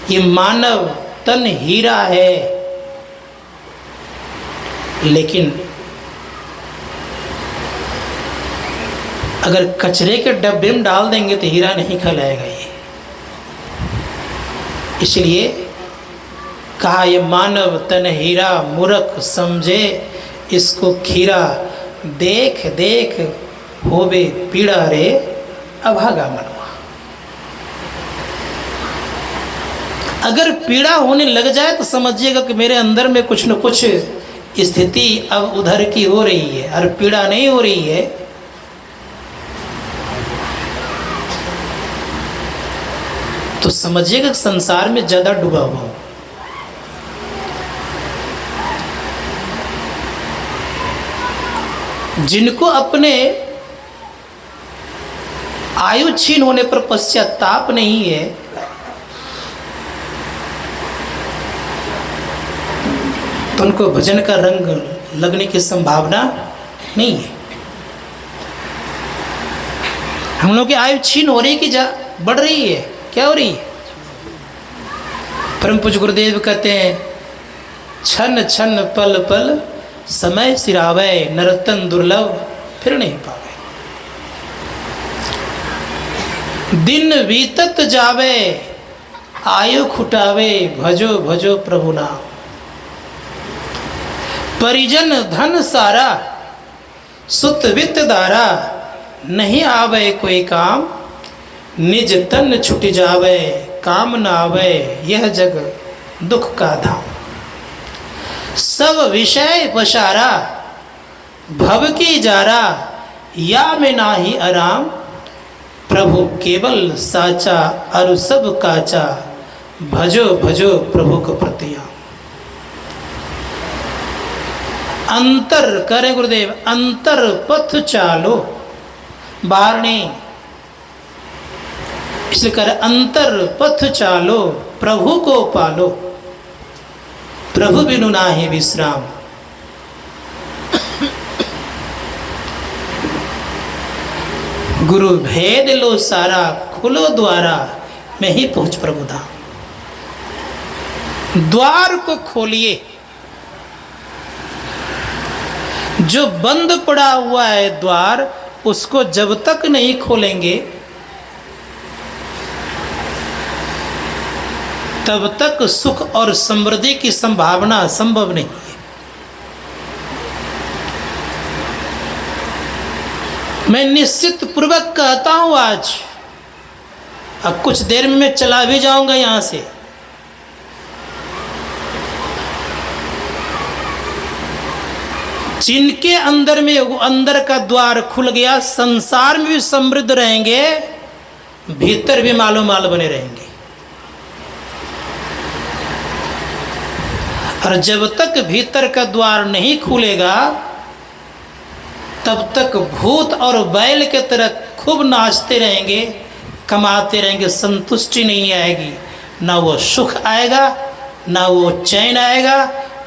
ये मानव तन हीरा है, लेकिन अगर कचरे के डब्बे में डाल देंगे तो हीरा नहीं कहलाएगा ये। इसलिए कहा ये मानव तन हीरा, मूर्ख समझे इसको खीरा। देख देख होवे पीड़ा रे अभागा मनवा। अगर पीड़ा होने लग जाए तो समझिएगा कि मेरे अंदर में कुछ न कुछ स्थिति अब उधर की हो रही है, और पीड़ा नहीं हो रही है तो समझिएगा कि संसार में ज़्यादा डूबा हुआ हो। जिनको अपने आयु छीन होने पर पश्चाताप नहीं है, तो उनको भजन का रंग लगने की संभावना नहीं है। हम लोग की आयु छीन हो रही कि बढ़ रही है? क्या हो रही है? परम पूज्य गुरुदेव कहते हैं छन छन पल पल समय सिरावे, नरतन दुर्लभ फिर नहीं पावे। दिन बीतत जावे आयु खुटावे, भजो भजो प्रभु नाम। परिजन धन सारा सुत वित्त दारा, नहीं आवे कोई काम निज तन छुट जावे। काम न आवे यह जग दुख का धाम। सब विषय पशारा भव की जारा, या में नाही आराम। प्रभु केवल साचा अरु सब काचा, भजो भजो प्रभु को प्रतियाम। अंतर करे गुरुदेव, अंतर पथ चालो, बाहर नहीं, इसलिए करे अंतर पथ चालो, प्रभु को पालो, प्रभु बिनु नाहि विश्राम। गुरु भेद लो सारा, खुलो द्वारा, मैं ही पहुंच प्रभु धाम। द्वार को खोलिए, जो बंद पड़ा हुआ है द्वार, उसको जब तक नहीं खोलेंगे तब तक सुख और समृद्धि की संभावना संभव नहीं है। मैं निश्चित पूर्वक कहता हूं, आज अब कुछ देर में मैं चला भी जाऊंगा यहां से। जिनके अंदर में वो अंदर का द्वार खुल गया, संसार में भी समृद्ध रहेंगे, भीतर भी मालो माल बने रहेंगे। और जब तक भीतर का द्वार नहीं खुलेगा तब तक भूत और बैल के तरह खूब नाचते रहेंगे, कमाते रहेंगे, संतुष्टि नहीं आएगी। ना वो सुख आएगा, ना वो चैन आएगा,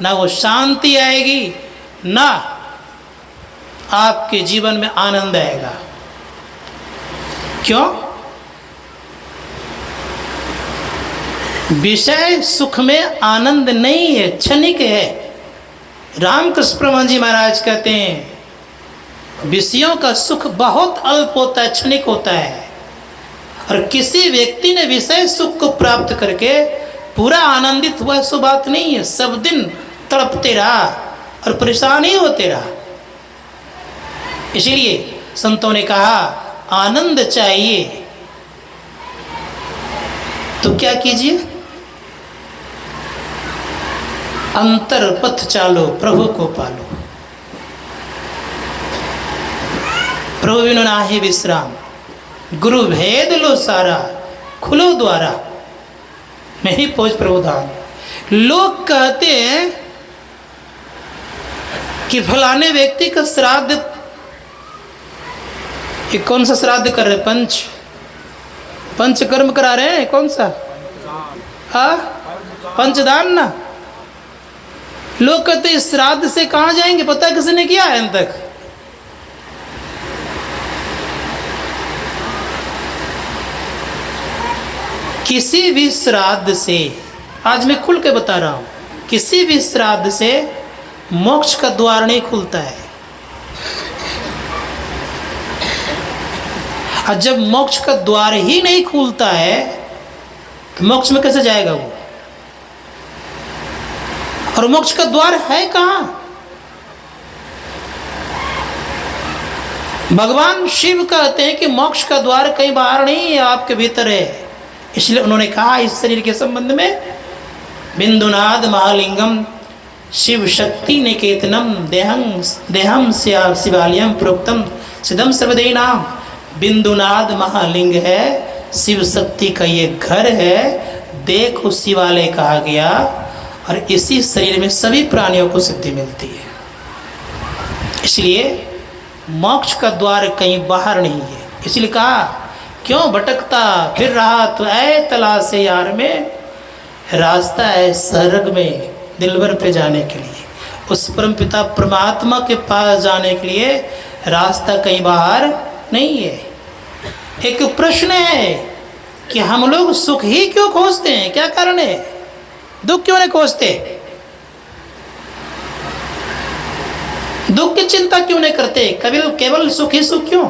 ना वो शांति आएगी, ना आपके जीवन में आनंद आएगा। क्यों? विषय सुख में आनंद नहीं है, क्षणिक है। रामकृष्ण परमहंस जी महाराज कहते हैं विषयों का सुख बहुत अल्प होता है, क्षणिक होता है। और किसी व्यक्ति ने विषय सुख को प्राप्त करके पूरा आनंदित हुआ, सो बात नहीं है। सब दिन तड़पते रहा और परेशान ही होते रहा। इसलिए संतों ने कहा आनंद चाहिए तो क्या कीजिए, अंतर पथ चालो, प्रभु को पालो, प्रभु बिनु नाहि विश्राम। गुरु भेद लो सारा, खुलो द्वारा, मैं ही पहुंच प्रभु धाम। लोग कहते हैं कि फलाने व्यक्ति का श्राद्ध, ये कौन सा श्राद्ध कर रहे, पंचकर्म करा रहे हैं, कौन सा? हाँ, पंचदान ना। लोग कहते हैं श्राद्ध से कहाँ जाएंगे, पता किसने किया है अभी तक? किसी भी श्राद्ध से, आज मैं खुल के बता रहा हूं, किसी भी श्राद्ध से मोक्ष का द्वार नहीं खुलता है। और जब मोक्ष का द्वार ही नहीं खुलता है तो मोक्ष में कैसे जाएगा वो? और मोक्ष का द्वार है कहां? भगवान शिव कहते हैं कि मोक्ष का द्वार कहीं बाहर नहीं है, आपके भीतर है। इसलिए उन्होंने कहा इस शरीर के संबंध में, बिंदुनाद महालिंगम शिव शक्ति निकेतनम देहम शिवालयम प्रोक्तम सिद्धम सर्वदेही नाम। बिंदुनाद महालिंग है, शिव शक्ति का ये घर है, देखो शिवालय कहा गया। और इसी शरीर में सभी प्राणियों को सिद्धि मिलती है। इसलिए मोक्ष का द्वार कहीं बाहर नहीं है। इसलिए कहा क्यों भटकता फिर रहा तो ऐ तलाशे यार में, रास्ता है स्वर्ग में दिलबर पे जाने के लिए, उस परम पिता परमात्मा के पास जाने के लिए रास्ता कहीं बाहर नहीं है। एक प्रश्न है कि हम लोग सुख ही क्यों खोजते हैं, क्या कारण है? दुख क्यों नहीं खोजते? दुख की चिंता क्यों नहीं करते? केवल सुख ही सुख क्यों?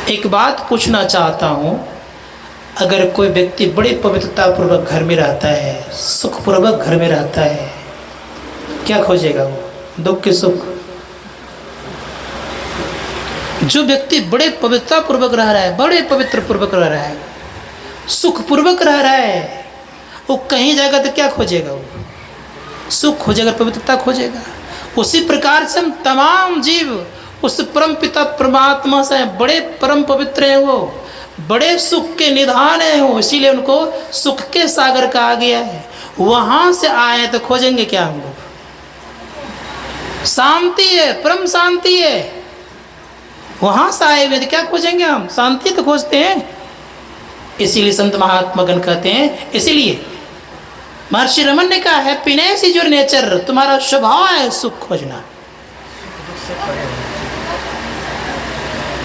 एक बात पूछना चाहता हूं, अगर कोई व्यक्ति बड़ी पवित्रता पूर्वक घर में रहता है, सुख पूर्वक घर में रहता है, क्या खोजेगा वो? दुख के सुख। जो व्यक्ति बड़े पवित्रता पूर्वक रह रहा है, बड़े पवित्र पूर्वक रह रहा है, सुख पूर्वक रह रहा है, वो कहीं जाएगा तो क्या खोजेगा? वो सुख खोजेगा, पवित्रता खोजेगा। उसी प्रकार से हम तमाम जीव उस परम पिता परमात्मा से बड़े परम पवित्र हैं, वो बड़े सुख के निधान हैं वो, इसीलिए उनको सुख के सागर कहा गया है। वहाँ से आए तो खोजेंगे क्या हम लोग? शांति है, परम शांति है। वहां से आए हुए तो क्या खोजेंगे हम? शांति तो खोजते हैं। इसीलिए संत महात्मागण कहते हैं, इसीलिए महर्षि रमन ने कहा, हैप्पीनेस इज योर नेचर, तुम्हारा स्वभाव है सुख खोजना।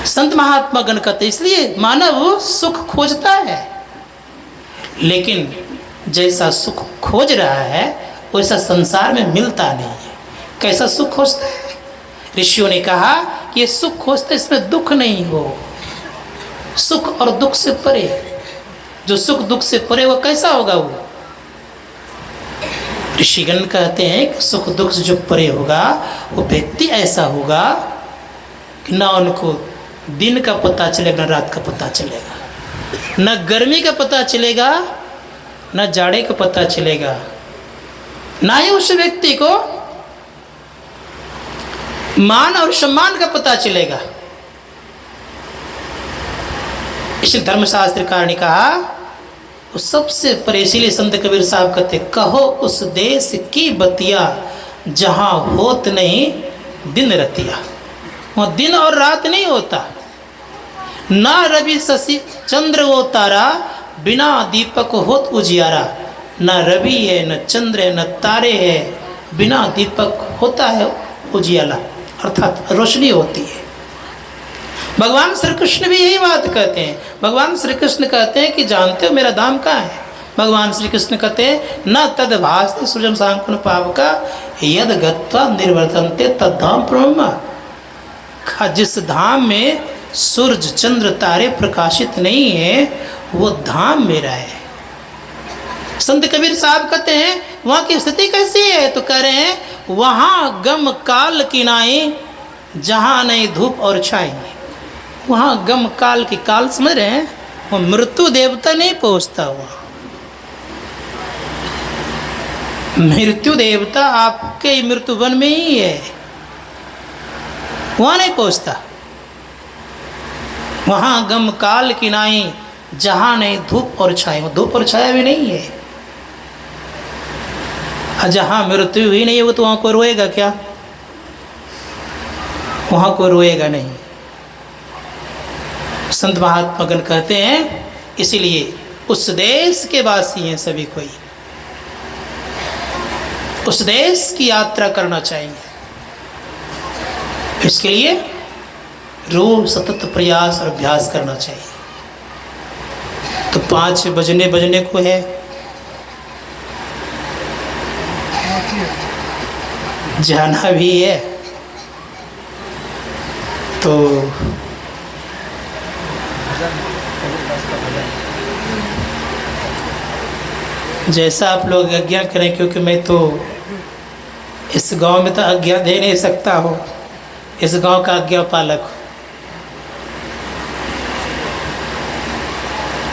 संत महात्मागण कहते इसलिए मानव सुख खोजता है, लेकिन जैसा सुख खोज रहा है वैसा संसार में मिलता नहीं है। कैसा सुख खोजता है? ऋषियों ने कहा कि ये सुख खोजते इसमें दुख नहीं हो, सुख और दुख से परे। जो सुख दुख से परे वो कैसा होगा? वो ऋषिगण कहते हैं कि सुख दुख से जो परे होगा वो व्यक्ति ऐसा होगा कि ना उनको दिन का पता चलेगा ना रात का पता चलेगा, न गर्मी का पता चलेगा न जाड़े का पता चलेगा, ना ही उस व्यक्ति को मान और सम्मान का पता चलेगा। इसलिए धर्मशास्त्रकार ने कहा वो सबसे परे। इसीलिए संत कबीर साहब कहते, कहो उस देश की बतिया जहाँ होत नहीं दिन रतिया। वहाँ दिन और रात नहीं होता, ना रवि शशि चंद्र वो तारा, बिना दीपक होत उजियारा। न रवि है न चंद्र है न तारे है, बिना दीपक होता है उजियाला, अर्थात रोशनी होती है। भगवान श्री कृष्ण भी यही बात कहते हैं। भगवान श्री कृष्ण कहते हैं कि जानते हो मेरा धाम कहाँ है? भगवान श्री कृष्ण कहते हैं, न तद भास्ति सृजन सांकुन पावका, यद गत्वा निर्वर्तन्ते तद धाम ब्रह्म। जिस धाम में सूरज चंद्र तारे प्रकाशित नहीं है वो धाम मेरा है। संत कबीर साहब कहते हैं वहाँ की स्थिति कैसी है? तो कह रहे हैं, वहाँ गम काल की नाई, जहाँ नहीं धूप और छाई। वहाँ गम काल की, काल समझ रहे हैं? वो मृत्यु देवता नहीं पहुँचता हुआ। मृत्यु देवता आपके मृत्यु वन में ही है, वहाँ नहीं पहुँचता। वहाँ गम काल की नाई, जहाँ नहीं धूप और छाया। धूप और छाया भी नहीं है। जहाँ मृत्यु ही नहीं है वो तो वहाँ कोई रोएगा क्या? वहाँ कोई रोएगा नहीं। संत महात्मागण कहते हैं इसीलिए उस देश के वासी हैं सभी कोई, उस देश की यात्रा करना चाहिए। इसके लिए रोज सतत प्रयास और अभ्यास करना चाहिए। तो 5 बजने को है, जाना भी है। तो जैसा आप लोग आज्ञा करें, क्योंकि मैं तो इस गांव में तो आज्ञा दे नहीं सकता हूँ, इस गांव का आज्ञा पालक हूँ।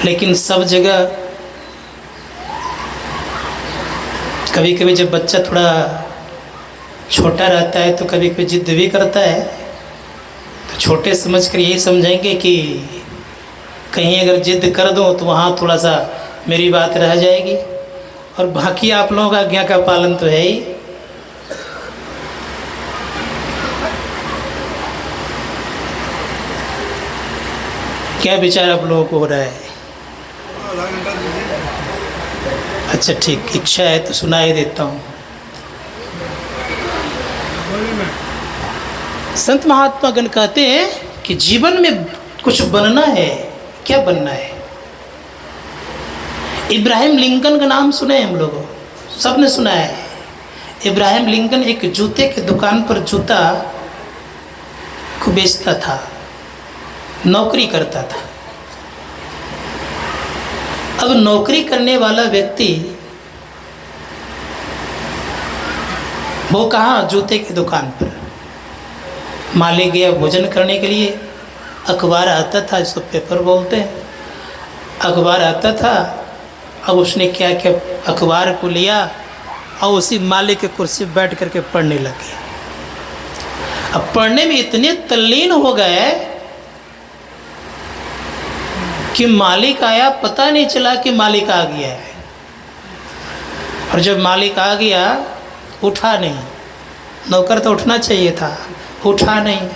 लेकिन सब जगह कभी कभी जब बच्चा थोड़ा छोटा रहता है तो कभी कभी जिद भी करता है, तो छोटे समझ कर यही समझेंगे कि कहीं अगर जिद कर दो तो वहाँ थोड़ा सा मेरी बात रह जाएगी, और बाकी आप लोगों का आज्ञा का पालन तो है ही। क्या विचार आप लोगों को हो रहा है? अच्छा ठीक, इच्छा है तो सुना ही देता हूँ। संत महात्मागण कहते हैं कि जीवन में कुछ बनना है। क्या बनना है? इब्राहिम लिंकन का नाम सुने हम लोगों, सबने सुना है। इब्राहिम लिंकन एक जूते की दुकान पर जूता को बेचता था, नौकरी करता था। अब नौकरी करने वाला व्यक्ति वो कहाँ? जूते की दुकान पर। मालिक गया भोजन करने के लिए, अखबार आता था, इसको पेपर बोलते हैं, अखबार आता था। अब उसने क्या किया, अखबार को लिया और उसी मालिक के कुर्सी पर बैठ करके पढ़ने लगे। अब पढ़ने में इतने तल्लीन हो गए कि मालिक आया, पता नहीं चला कि मालिक आ गया है। और जब मालिक आ गया उठा नहीं, नौकर तो उठना चाहिए था, उठा नहीं।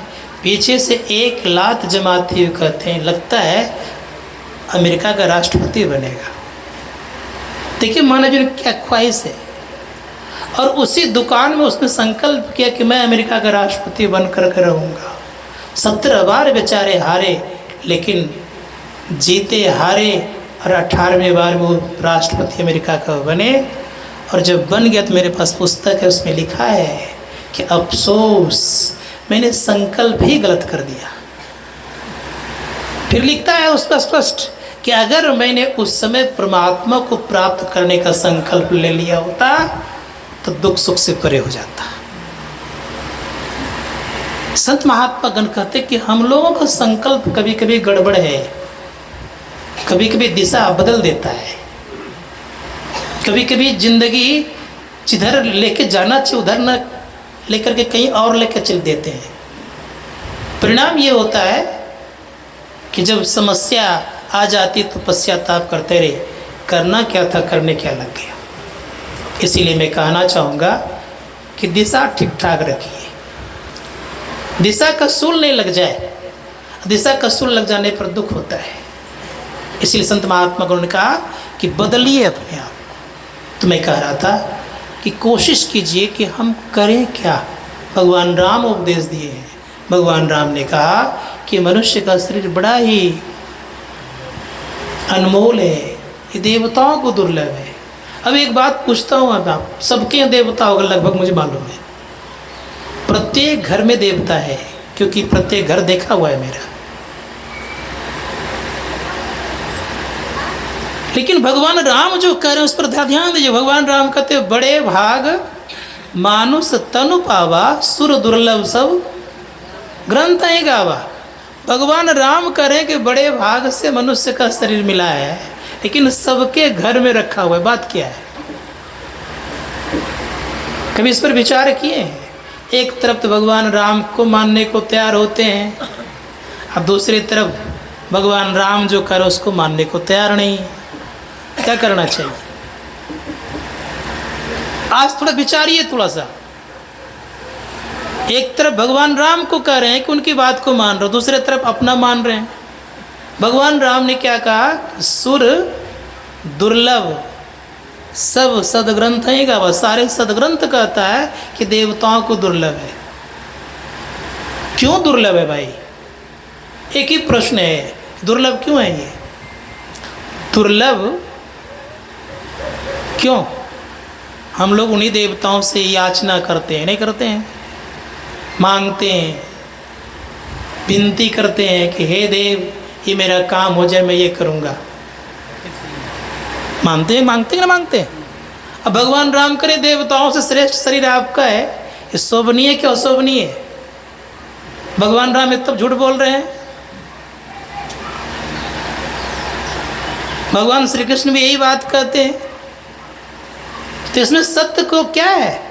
पीछे से एक लात जमाते हुए कहते हैं लगता है अमेरिका का राष्ट्रपति बनेगा। देखिए मानव जीवन क्या ख्वाहिश है। और उसी दुकान में उसने संकल्प किया कि मैं अमेरिका का राष्ट्रपति बन कर के रहूँगा। 17 बार बेचारे हारे, लेकिन जीते हारे और 18वें बार वो राष्ट्रपति अमेरिका का बने। और जब बन गया तो मेरे पास पुस्तक है, उसमें लिखा है कि अफसोस मैंने संकल्प ही गलत कर दिया। फिर लिखता है उस पर स्पष्ट कि अगर मैंने उस समय परमात्मा को प्राप्त करने का संकल्प ले लिया होता तो दुख सुख से परे हो जाता। संत महात्मा गण कहते कि हम लोगों का संकल्प कभी कभी गड़बड़ है, कभी कभी दिशा बदल देता है, कभी कभी जिंदगी जिधर लेके जाना चाहिए उधर न लेकर के कहीं और लेकर चल देते हैं। परिणाम ये होता है कि जब समस्या आ जाती तो पश्चाताप करते रहे, करना क्या था करने क्या लग गया। इसीलिए मैं कहना चाहूँगा कि दिशा ठीक ठाक रखिए, दिशा का सूल नहीं लग जाए। दिशा का सूल लग जाने पर दुख होता है। इसलिए संत महात्मा गण ने कहा कि बदलिए अपने आप। तो मैं कह रहा था कि कोशिश कीजिए कि हम करें क्या। भगवान राम उपदेश दिए हैं। भगवान राम ने कहा कि मनुष्य का शरीर बड़ा ही अनमोल है, ये देवताओं को दुर्लभ है। अब एक बात पूछता हूँ, अब आप सबके यहाँ देवता होगा लगभग, मुझे मालूम है प्रत्येक घर में देवता है, क्योंकि प्रत्येक घर देखा हुआ है मेरा। लेकिन भगवान राम जो कह रहे हैं उस पर ध्यान दीजिए। भगवान राम कहते बड़े भाग मानुष तनु पावा, सुर दुर्लभ सब ग्रंथ ही गावा। भगवान राम कह रहे हैं कि बड़े भाग से मनुष्य का शरीर मिला है, लेकिन सबके घर में रखा हुआ है। बात क्या है, कभी इस पर विचार किए हैं? एक तरफ तो भगवान राम को मानने को तैयार होते हैं, अब दूसरी तरफ भगवान राम जो करे उसको मानने को तैयार नहीं है। क्या करना चाहिए? आज थोड़ा विचारिए थोड़ा सा। एक तरफ भगवान राम को कह रहे हैं कि उनकी बात को मान रहे हो, दूसरे तरफ अपना मान रहे हैं। भगवान राम ने क्या कहा? सुर दुर्लभ सब सदग्रंथ ही गावा। सारे सदग्रंथ कहता है कि देवताओं को दुर्लभ है। क्यों दुर्लभ है भाई? एक ही प्रश्न है, दुर्लभ क्यों है ये? दुर्लभ क्यों? हम लोग उन्हीं देवताओं से याचना करते हैं, नहीं करते हैं? मांगते हैं, विनती करते हैं कि हे देव ये मेरा काम हो जाए, मैं ये करूँगा। मानते हैं ना मांगते हैं? अब भगवान राम करे देवताओं से श्रेष्ठ शरीर आपका है, ये शोभनीय क्या अशोभनीय है? भगवान राम ये तब झूठ बोल रहे हैं। भगवान श्री कृष्ण भी यही बात कहते हैं। तो इसमें सत्य को क्या है?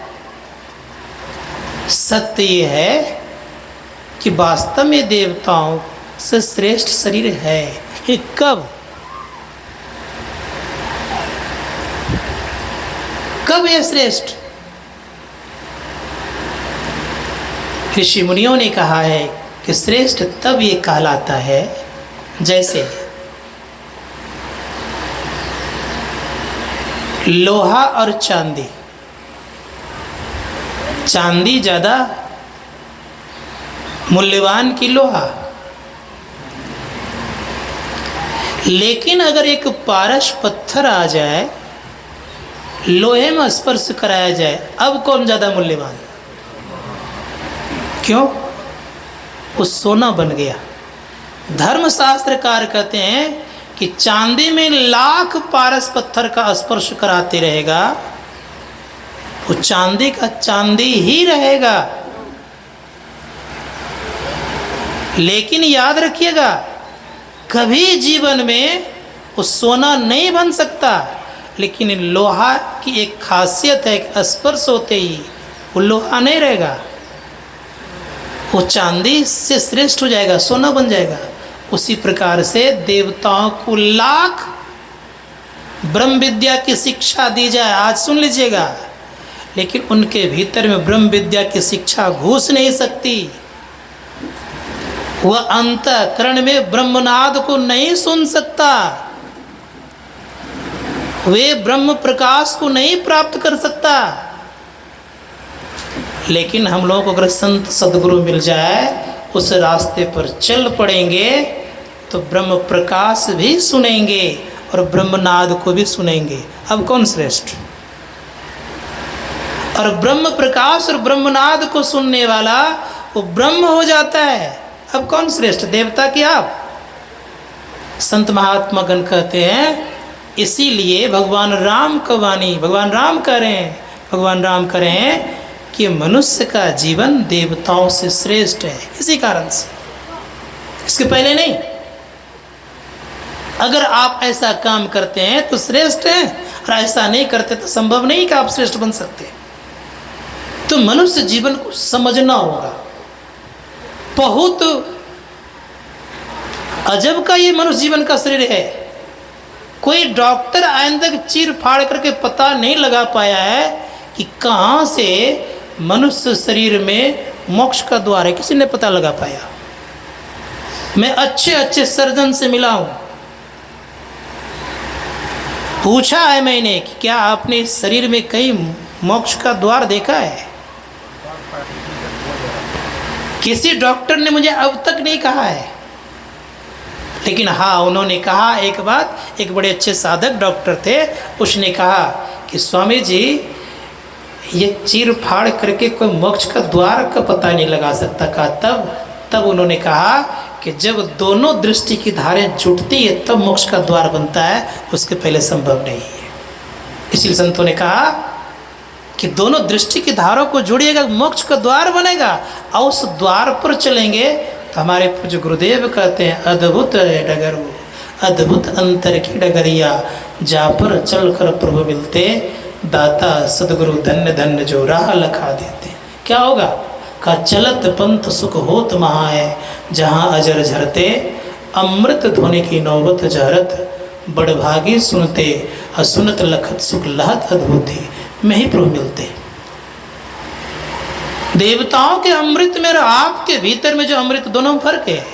सत्य ये है कि वास्तव में देवताओं से श्रेष्ठ शरीर है। ये कब है श्रेष्ठ? ऋषि मुनियों ने कहा है कि श्रेष्ठ तब ये कहलाता है जैसे लोहा और चांदी। चांदी ज़्यादा मूल्यवान की लोहा, लेकिन अगर एक पारस पत्थर आ जाए, लोहे में स्पर्श कराया जाए, अब कौन ज़्यादा मूल्यवान? क्यों? वो सोना बन गया। धर्मशास्त्रकार कहते हैं कि चांदी में लाख पारस पत्थर का स्पर्श कराते रहेगा, वो चांदी का चांदी ही रहेगा। लेकिन याद रखिएगा, कभी जीवन में वो सोना नहीं बन सकता। लेकिन लोहा की एक खासियत है कि स्पर्श होते ही वो लोहा नहीं रहेगा, वो चांदी से श्रेष्ठ हो जाएगा, सोना बन जाएगा। उसी प्रकार से देवताओं को लाख ब्रह्म विद्या की शिक्षा दी जाए, आज सुन लीजिएगा, लेकिन उनके भीतर में ब्रह्म विद्या की शिक्षा घुस नहीं सकती। वह अंतःकरण में ब्रह्मनाद को नहीं सुन सकता, वे ब्रह्म प्रकाश को नहीं प्राप्त कर सकता। लेकिन हम लोगों को अगर संत सदगुरु मिल जाए, उस रास्ते पर चल पड़ेंगे तो ब्रह्म प्रकाश भी सुनेंगे और ब्रह्मनाद को भी सुनेंगे। अब कौन श्रेष्ठ? और ब्रह्म प्रकाश और ब्रह्मनाद को सुनने वाला वो ब्रह्म हो जाता है। अब कौन श्रेष्ठ, देवता की आप? संत महात्मा गण कहते हैं, इसीलिए भगवान राम का वाणी, भगवान राम कह रहे हैं, भगवान राम कह रहे हैं कि मनुष्य का जीवन देवताओं से श्रेष्ठ है। इसी कारण से, इसके पहले नहीं। अगर आप ऐसा काम करते हैं तो श्रेष्ठ हैं, और ऐसा नहीं करते तो संभव नहीं कि आप श्रेष्ठ बन सकते। तो मनुष्य जीवन को समझना होगा। बहुत अजब का ये मनुष्य जीवन का शरीर है। कोई डॉक्टर आज तक चीर फाड़ करके पता नहीं लगा पाया है कि कहाँ से मनुष्य शरीर में मोक्ष का द्वार है, किसी ने पता लगा पाया। मैं अच्छे अच्छे सर्जन से मिला हूँ, पूछा है मैंने कि क्या आपने इस शरीर में कहीं मोक्ष का द्वार देखा है? किसी डॉक्टर ने मुझे अब तक नहीं कहा है। लेकिन हाँ, उन्होंने कहा एक बात, एक बड़े अच्छे साधक डॉक्टर थे, उसने कहा कि स्वामी जी, ये चीर फाड़ करके कोई मोक्ष का द्वार का पता नहीं लगा सकता। कहा तब उन्होंने कहा कि जब दोनों दृष्टि की धारें जुटती है तब मोक्ष का द्वार बनता है, उसके पहले संभव नहीं है। इसलिए संतों ने कहा कि दोनों दृष्टि की धारों को जोड़िएगा, मोक्ष का द्वार बनेगा। और उस द्वार पर चलेंगे तो हमारे पूज्य गुरुदेव कहते हैं, अद्भुत है डगर, अद्भुत अंतर की डगरिया, जा पर चल कर प्रभु मिलते, दाता सदगुरु धन्य धन्य जो राह लखा देते। क्या होगा? का चलत पंथ सुख होत महा है, जहाँ अजर झरते अमृत ध्वनि की नौबत जहरत, बड़भागी सुनते असुनत लखत सुख लहत अद्भुति, में ही प्रभु मिलते। देवताओं के अमृत में और आपके भीतर में जो अमृत, दोनों में फर्क है।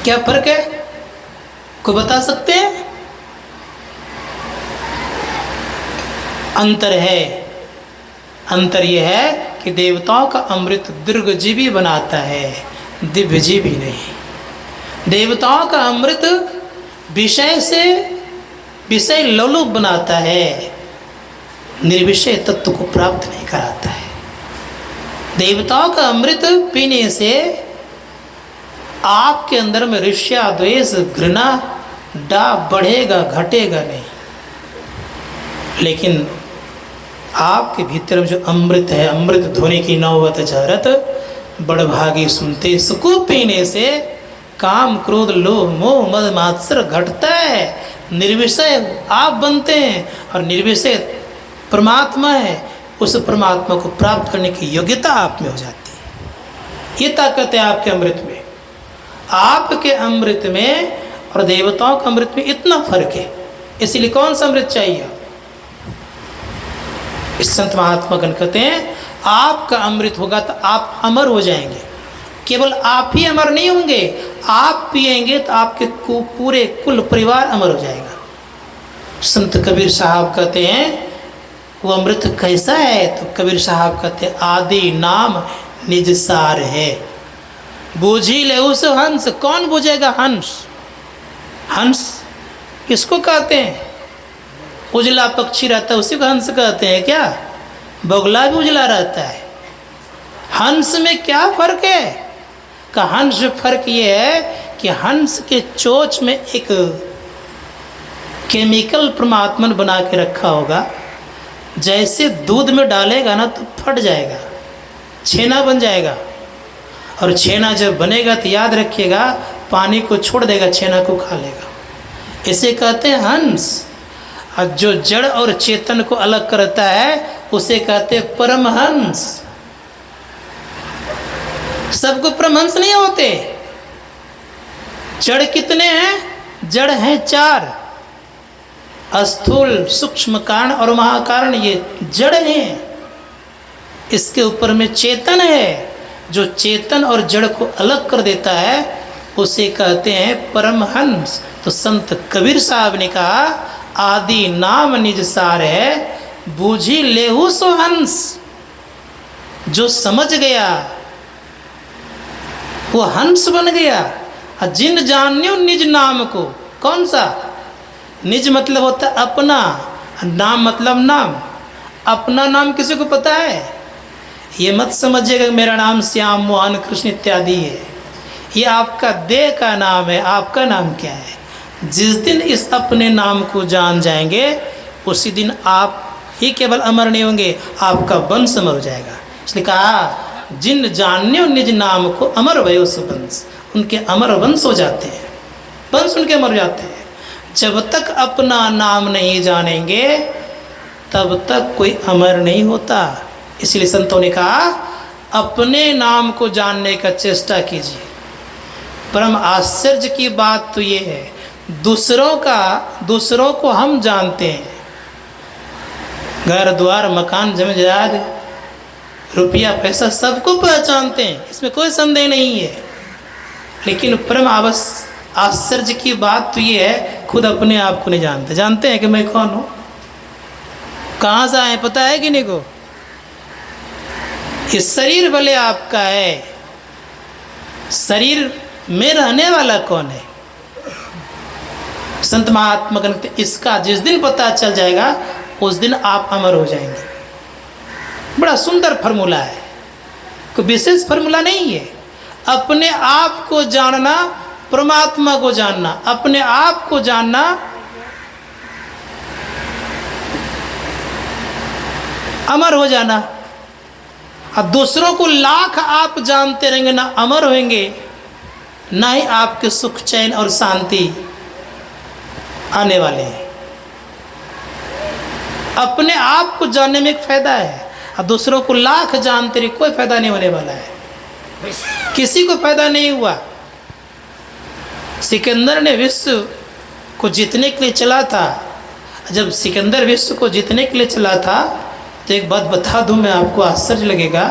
क्या फर्क है? कोई बता सकते हैं? अंतर है। अंतर यह है कि देवताओं का अमृत दीर्घजीवी बनाता है, दिव्यजीवी नहीं। देवताओं का अमृत विषय से विषय लोलुप बनाता है, निर्विषय तत्व को प्राप्त नहीं कराता है। देवताओं का अमृत पीने से आपके अंदर में ईर्ष्या, द्वेष, घृणा डा बढ़ेगा, घटेगा नहीं। लेकिन आपके भीतर में जो अमृत है, अमृत ध्वनि की नौबत जहरत, बड़भागी सुनते, इसको पीने से काम, क्रोध, लोभ, मोह, मद, मात्सर घटता है। निर्विषय आप बनते हैं और निर्विषय परमात्मा है, उस परमात्मा को प्राप्त करने की योग्यता आप में हो जाती है। ये ताकत है आपके अमृत में। आपके अमृत में और देवताओं के अमृत में इतना फर्क है। इसलिए कौन सा अमृत चाहिए? इस संत महात्मा गण कहते हैं, आपका अमृत होगा तो आप अमर हो जाएंगे। केवल आप ही अमर नहीं होंगे, आप पिएंगे तो आपके पूरे कुल परिवार अमर हो जाएगा। संत कबीर साहब कहते हैं, वो अमृत कैसा है? तो कबीर साहब कहते हैं, आदि नाम निज सार है, बूझी ले उस हंस। कौन बुझेगा? हंस। हंस किसको कहते हैं? उजला पक्षी रहता है उसी को हंस कहते हैं क्या? बगुला भी उजला रहता है। हंस में क्या फर्क है? का हंस फर्क ये है कि हंस के चोंच में एक केमिकल परमात्मा ने बना के रखा होगा, जैसे दूध में डालेगा ना तो फट जाएगा, छेना बन जाएगा। और छेना जब बनेगा तो याद रखिएगा, पानी को छोड़ देगा, छेना को खा लेगा। इसे कहते हैं हंस। और जो जड़ और चेतन को अलग करता है उसे कहते हैं परमहंस। सबको परमहंस नहीं होते। जड़ कितने हैं? जड़ हैं 4 स्थूल सूक्ष्म कारण और महाकारण ये जड़ हैं, इसके ऊपर में चेतन है। जो चेतन और जड़ को अलग कर देता है उसे कहते हैं परमहंस। तो संत कबीर साहब ने कहा आदि नाम निज सार है, बूझी लेहु सो हंस। जो समझ गया वो हंस बन गया। जिन जान्यो निज नाम को, कौन सा निज मतलब होता है अपना, नाम मतलब नाम। अपना नाम किसी को पता है? ये मत समझिएगा मेरा नाम श्याम मोहन कृष्ण इत्यादि है। ये आपका देह का नाम है। आपका नाम क्या है? जिस दिन इस अपने नाम को जान जाएंगे उसी दिन आप ही केवल अमर नहीं होंगे, आपका वंश अमर हो जाएगा। इसलिए कहा जिन जान्यो निज नाम को अमर भयो सो वंश। उनके अमर वंश हो जाते हैं, वंश उनके अमर हो जाते हैं। जब तक अपना नाम नहीं जानेंगे तब तक कोई अमर नहीं होता। इसलिए संतों ने कहा अपने नाम को जानने का चेष्टा कीजिए। परम आश्चर्य की बात तो ये है, दूसरों को हम जानते हैं, घर द्वार मकान जमीन जायदाद रुपया पैसा सबको पहचानते हैं, इसमें कोई संदेह नहीं है। लेकिन परम आश्चर्य की बात तो ये है खुद अपने आप को नहीं जानते। जानते हैं कि मैं कौन हूँ, कहाँ से आए पता है कि नहीं को? ये शरीर भले आपका है, शरीर में रहने वाला कौन है? संत महात्मा कहते इसका जिस दिन पता चल जाएगा उस दिन आप अमर हो जाएंगे। बड़ा सुंदर फार्मूला है, कोई विशेष फार्मूला नहीं है। अपने आप को जानना, परमात्मा को जानना, अपने आप को जानना, अमर हो जाना। अब दूसरों को लाख आप जानते रहेंगे ना अमर होंगे, ना ही आपके सुख चैन और शांति आने वाले हैं। अपने आप को जानने में एक फायदा है, अब दूसरों को लाख जानते रहे कोई फायदा नहीं होने वाला है। किसी को फायदा नहीं हुआ। सिकंदर ने विश्व को जीतने के लिए चला था। जब सिकंदर विश्व को जीतने के लिए चला था तो एक बात बता दूं मैं आपको, आश्चर्य लगेगा।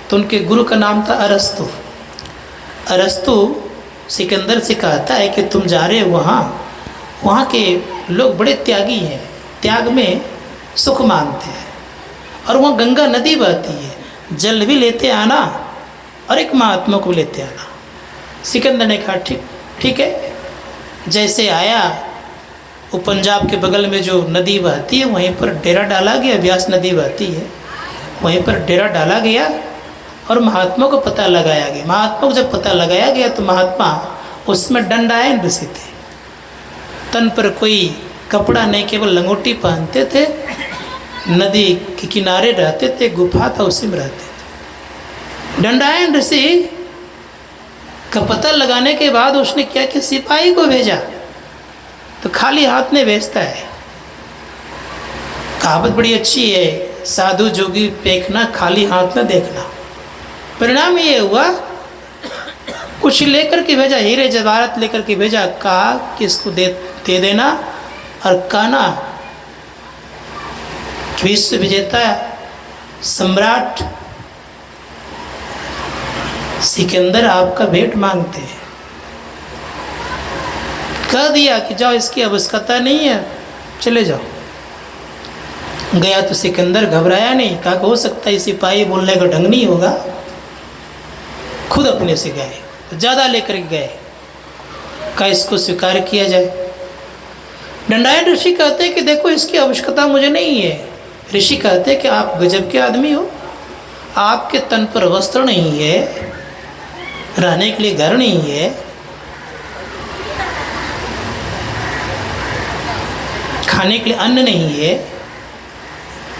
तो उनके गुरु का नाम था अरस्तु। अरस्तु सिकंदर से कहता है कि तुम जा रहे हो वहाँ के लोग बड़े त्यागी हैं, त्याग में सुख मानते हैं, और वहाँ गंगा नदी बहती है, जल भी लेते आना और एक महात्मा को लेते आना। सिकंदर ने कहा ठीक है। जैसे आया वो पंजाब के बगल में जो नदी बहती है वहीं पर डेरा डाला गया, व्यास नदी बहती है, वहीं पर डेरा डाला गया और महात्मा को पता लगाया गया। महात्मा को जब पता लगाया गया तो महात्मा उसमें दंडायन ऋषि थे, तन पर कोई कपड़ा नहीं, केवल लंगोटी पहनते थे, नदी के किनारे रहते थे, गुफा था उसी में रहते थे। दंडायन ऋषि का पता लगाने के बाद उसने क्या कि सिपाही को भेजा, तो खाली हाथ में भेजता है। कहावत बड़ी अच्छी है, साधु जोगी फेंकना खाली हाथ में देखना। परिणाम ये हुआ कुछ लेकर के भेजा, हीरे जवाहरात लेकर के भेजा, कहा कि इसको दे देना और कहना विश्व विजेता सम्राट सिकंदर आपका भेंट मांगते हैं। कह दिया कि जाओ, इसकी आवश्यकता नहीं है, चले जाओ। गया तो सिकंदर घबराया नहीं, कहा हो सकता है सिपाही बोलने का ढंग नहीं होगा, खुद अपने से गए, तो ज़्यादा लेकर गए, कहा इसको स्वीकार किया जाए। दंडायन ऋषि कहते हैं कि देखो इसकी आवश्यकता मुझे नहीं है। ऋषि कहते हैं कि आप गजब के आदमी हो, आपके तन पर वस्त्र नहीं है, रहने के लिए घर नहीं है, खाने के लिए अन्न नहीं है,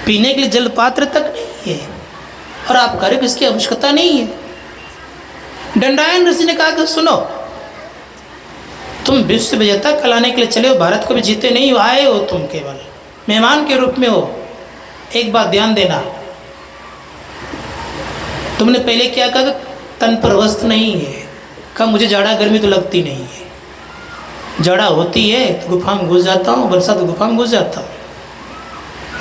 पीने के लिए जल पात्र तक नहीं है, और आप कह रहे हो इसकी आवश्यकता नहीं है। दंडायन ऋषि ने कहा कि सुनो, तुम विश्व विजेता कहलाने के लिए चले हो, भारत को भी जीते नहीं हो, आए हो तुम केवल मेहमान के रूप में हो। एक बात ध्यान देना, तुमने पहले क्या कहा, तन पर वस्त्र नहीं है, कहा मुझे जाड़ा गर्मी तो लगती नहीं है, जाड़ा होती है तो गुफा में घुस जाता हूँ, बरसात तो गुफा में घुस जाता हूँ,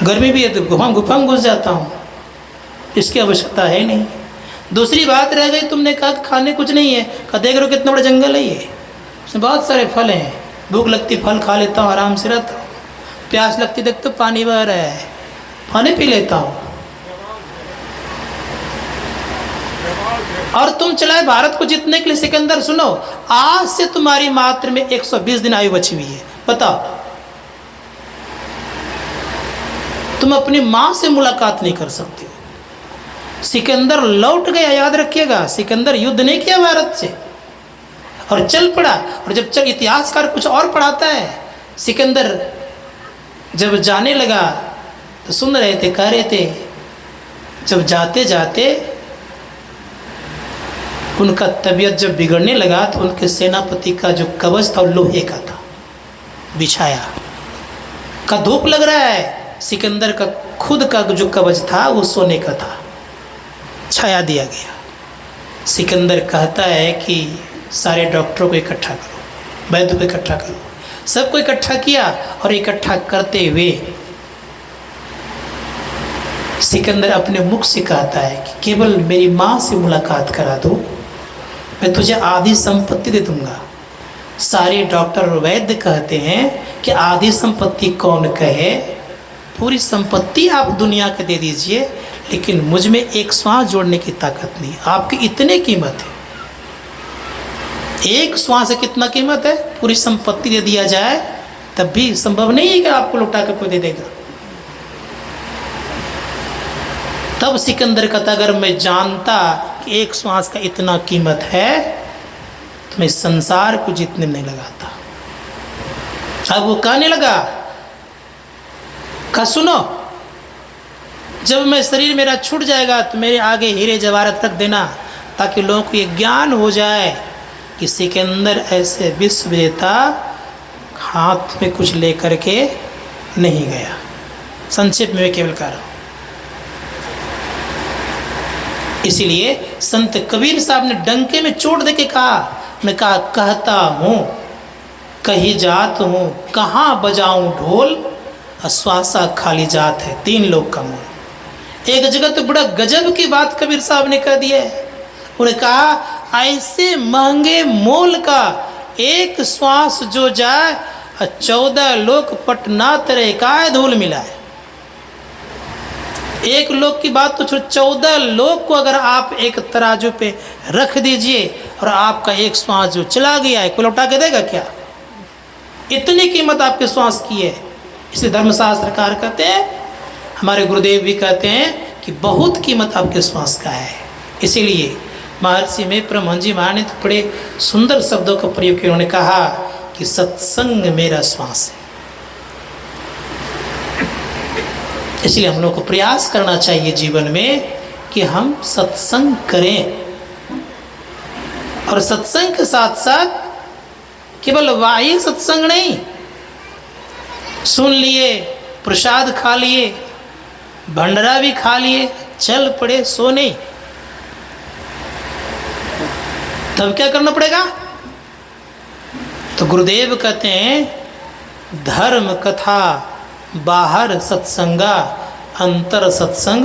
गर्मी भी है तो गुफा में घुस जाता हूँ, इसकी आवश्यकता है नहीं। दूसरी बात रह गई, तुमने कहा खाने कुछ नहीं है, कहा देख रहे हो कितना बड़ा जंगल है ये, उसमें बहुत सारे फल हैं, भूख लगती फल खा लेता हूँ, आराम से रहता हूँ, प्यास लगती देख तो पानी बह रहा है, पानी पी लेता हूँ। और तुम चलाए भारत को जीतने के लिए। सिकंदर सुनो, आज से तुम्हारी मात्र में 120 दिन आयु बची हुई है, बताओ तुम अपनी माँ से मुलाकात नहीं कर सकते हो। सिकंदर लौट गया, याद रखिएगा, सिकंदर युद्ध नहीं किया भारत से और चल पड़ा। और जब चल, इतिहासकार कुछ और पढ़ाता है, सिकंदर जब जाने लगा तो सुन रहे थे, कह रहे थे, जब जाते जाते उनका तबीयत जब बिगड़ने लगा तो उनके सेनापति का जो कवच था लोहे का था, बिछाया का धूप लग रहा है। सिकंदर का खुद का जो कवच था वो सोने का था, छाया दिया गया। सिकंदर कहता है कि सारे डॉक्टरों को इकट्ठा करो, वैद्य को इकट्ठा करो, सबको इकट्ठा किया। और इकट्ठा करते हुए सिकंदर अपने मुख से कहता है कि केवल मेरी माँ से मुलाकात करा दो, मैं तुझे आधी संपत्ति दे दूंगा। सारे डॉक्टर और वैद्य कहते हैं कि आधी संपत्ति कौन कहे, पूरी संपत्ति आप दुनिया के दे दीजिए, लेकिन मुझ में एक श्वास जोड़ने की ताकत नहीं। आपकी इतनी कीमत है, एक श्वास से कितना कीमत है, पूरी संपत्ति दे दिया जाए तब भी संभव नहीं है कि आपको लौटा कर कोई दे देगा। तब सिकंदर कहता, अगर मैं जानता कि एक श्वास का इतना कीमत है तो मैं संसार को जीतने नहीं लगाता। अब वो कहने लगा, कहा सुनो, जब मैं शरीर मेरा छूट जाएगा तो मेरे आगे हीरे जवाहरात रख देना, ताकि लोगों को ये ज्ञान हो जाए कि सिकंदर ऐसे विश्व विजेता हाथ में कुछ लेकर के नहीं गया। संक्षेप में मैं केवल कह रहा हूँ। इसीलिए संत कबीर साहब ने डंके में चोट देके कहा, मैं कहता हूँ कही जात हूँ, कहाँ बजाऊँ ढोल, अश्वासा खाली जात है, तीन लोग का मोल। एक जगह तो बड़ा गजब की बात कबीर साहब ने कह दिया है। उन्हें कहा, ऐसे महंगे मोल का एक श्वास जो जाए, 14 लोग पटना तेरे काय धूल मिलाए। एक लोग की बात तो 14 लोग को अगर आप एक तराजू पे रख दीजिए और आपका एक श्वास जो चला गया है, कोई लौटा के देगा क्या? इतनी कीमत आपके श्वास की है। इसे धर्मशास्त्रकार कहते हैं, हमारे गुरुदेव भी कहते हैं कि बहुत कीमत आपके श्वास का है। इसीलिए महर्षि में परमहंस जी महाराज ने तो बड़े सुंदर शब्दों का प्रयोग किया। उन्होंने कहा कि सत्संग मेरा श्वास है। इसलिए हम लोग को प्रयास करना चाहिए जीवन में कि हम सत्संग करें, और सत्संग के साथ साथ केवल वाही सत्संग नहीं, सुन लिए, प्रसाद खा लिए, भंडारा भी खा लिए, चल पड़े सो नहीं, तब क्या करना पड़ेगा? तो गुरुदेव कहते हैं, धर्म कथा बाहर सत्संगा, अंतर सत्संग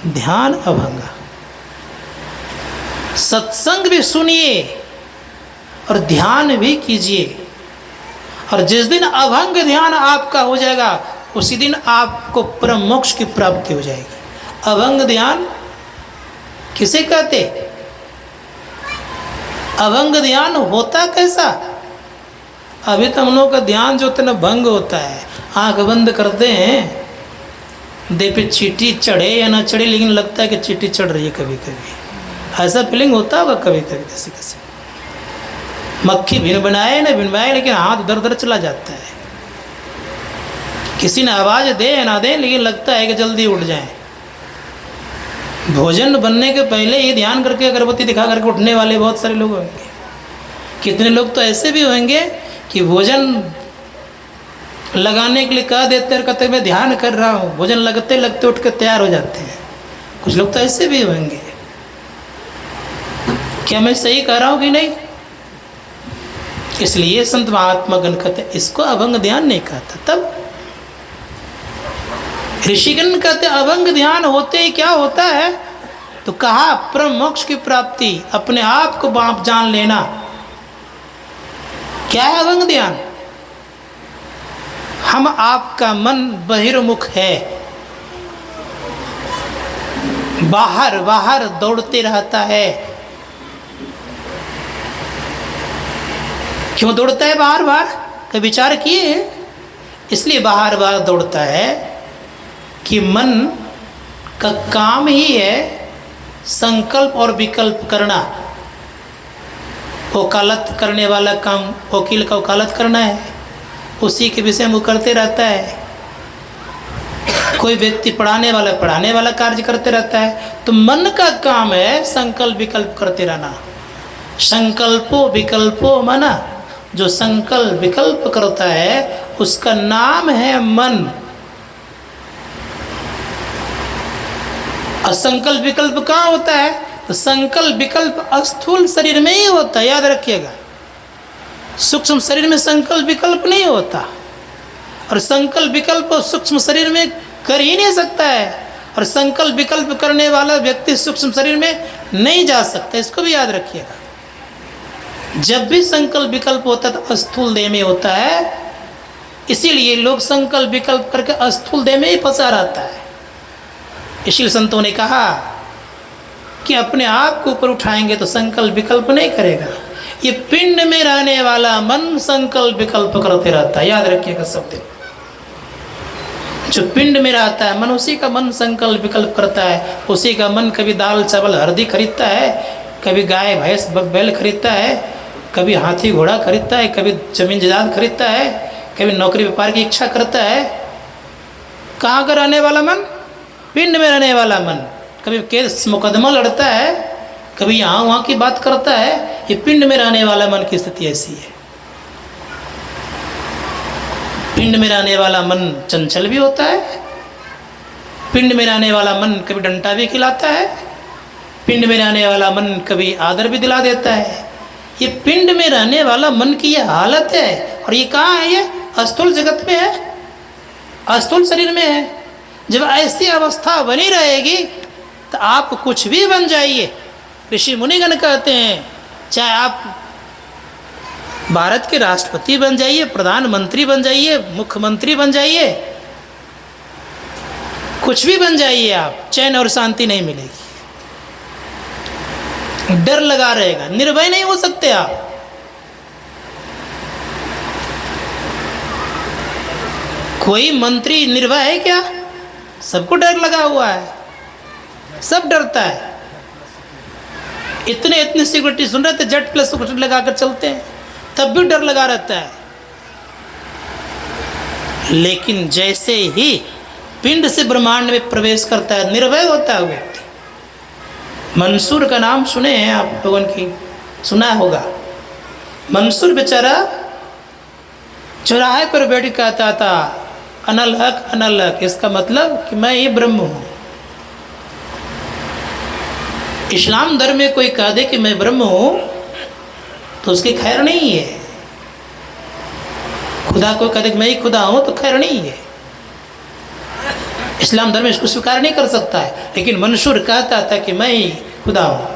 ध्यान अभंगा। सत्संग भी सुनिए और ध्यान भी कीजिए, और जिस दिन अभंग ध्यान आपका हो जाएगा उसी दिन आपको परम मोक्ष की प्राप्ति हो जाएगी। अभंग ध्यान किसे कहते? अभंग ध्यान होता कैसा? अभी तो हम लोग का ध्यान जो होता है ना भंग होता है। आंख बंद करते हैं, दे पे चींटी चढ़े या ना चढ़े, लेकिन लगता है कि चींटी चढ़ रही है कभी कभी। ऐसा फीलिंग होता होगा कभी कभी किसी किसी। मक्खी भिन बनाए ना भिन बनाए, लेकिन हाथ दर दर चला जाता है। किसी ने आवाज़ दे या ना दे, लेकिन लगता है कि जल्दी उठ जाए। भोजन बनने के पहले ही ध्यान करके अगरबत्ती दिखा करके उठने वाले बहुत सारे लोग होंगे। कितने लोग तो ऐसे भी होंगे कि भोजन लगाने के लिए कह देते हैं, कहते मैं ध्यान कर रहा हूँ, भोजन लगते लगते उठ कर तैयार हो जाते हैं। कुछ लोग तो ऐसे भी होंगे। क्या मैं सही कह रहा हूँ कि नहीं? इसलिए संत महात्मागण कहते इसको अभंग ध्यान नहीं कहता। तब ऋषिगण कहते अभंग ध्यान होते ही क्या होता है, तो कहा परम मोक्ष की प्राप्ति, अपने आप को बाप जान लेना। क्या है अभंग ध्यान? हम आपका मन बहिर्मुख है, बाहर बाहर दौड़ते रहता है। क्यों दौड़ता है बाहर बाहर, कभी विचार किए? इसलिए बाहर बाहर दौड़ता है कि मन का काम ही है संकल्प और विकल्प करना। वकालत करने वाला काम वकील का वकालत करना है, उसी के विषय में वो करते रहता है। कोई व्यक्ति पढ़ाने वाला कार्य करते रहता है। तो मन का काम है संकल्प विकल्प करते रहना। संकल्पो विकल्पो मना, जो संकल्प विकल्प करता है उसका नाम है मन। असंकल्प विकल्प कहाँ होता है? तो संकल्प विकल्प स्थूल शरीर में ही होता है, याद रखिएगा। सूक्ष्म शरीर में संकल्प विकल्प नहीं होता, और संकल्प विकल्प सूक्ष्म शरीर में कर ही नहीं सकता है, और संकल्प विकल्प करने वाला व्यक्ति सूक्ष्म शरीर में नहीं जा सकता। इसको भी याद रखिएगा। जब भी संकल्प विकल्प होता है तो स्थूल देह में होता है, इसीलिए लोग संकल्प विकल्प करके स्थूल देह में ही फंसा रहता है। इसलिए संतों ने कहा कि अपने आप को ऊपर उठाएंगे तो संकल्प विकल्प नहीं करेगा। ये पिंड में रहने वाला मन संकल्प विकल्प करते रहता है, याद रखिएगा शब्द। जो पिंड में रहता है मन, उसी का मन संकल्प विकल्प करता है। उसी का मन कभी दाल चावल हल्दी खरीदता है, कभी गाय भैंस बैल खरीदता है, कभी हाथी घोड़ा खरीदता है, कभी जमीन जायदाद खरीदता है, कभी नौकरी व्यापार की इच्छा करता है। कहाँ का रहने वाला मन? पिंड में रहने वाला मन। कभी केस मुकदमा लड़ता है, कभी यहाँ वहाँ की बात करता है। ये पिंड में रहने वाला मन की स्थिति ऐसी है। पिंड में रहने वाला मन चंचल भी होता है। पिंड में रहने वाला मन कभी डंटा भी खिलाता है। पिंड में रहने वाला मन कभी आदर भी दिला देता है। ये पिंड में रहने वाला मन की ये हालत है। और ये कहाँ है? ये स्थूल जगत में है, स्थूल शरीर में है। जब ऐसी अवस्था बनी रहेगी तो आप कुछ भी बन जाइए। ऋषि मुनिगण कहते हैं चाहे आप भारत के राष्ट्रपति बन जाइए, प्रधानमंत्री बन जाइए, मुख्यमंत्री बन जाइए, कुछ भी बन जाइए, आप चैन और शांति नहीं मिलेगी। डर लगा रहेगा, निर्भय नहीं हो सकते आप। कोई मंत्री निर्भय है क्या? सबको डर लगा हुआ है, सब डरता है। इतनी सिक्योरिटी सुन रहे थे, जेट प्लस सिक्योरिटी लगाकर चलते हैं, तब भी डर लगा रहता है। लेकिन जैसे ही पिंड से ब्रह्मांड में प्रवेश करता है, निर्भय होता है व्यक्ति। मंसूर का नाम सुने हैं आप लोगों की, सुना होगा। मंसूर बेचारा चौराहे पर बैठ कहता था अनल हक अनल हक। इसका मतलब कि मैं ही ब्रह्म हूँ। इस्लाम धर्म में कोई कह दे कि मैं ब्रह्म हूँ तो उसकी खैर नहीं है। खुदा को कह दे कि मैं ही खुदा हूँ तो खैर नहीं है। इस्लाम धर्म इसको स्वीकार नहीं कर सकता है। लेकिन मंसूर कहता था कि मैं ही खुदा हूँ।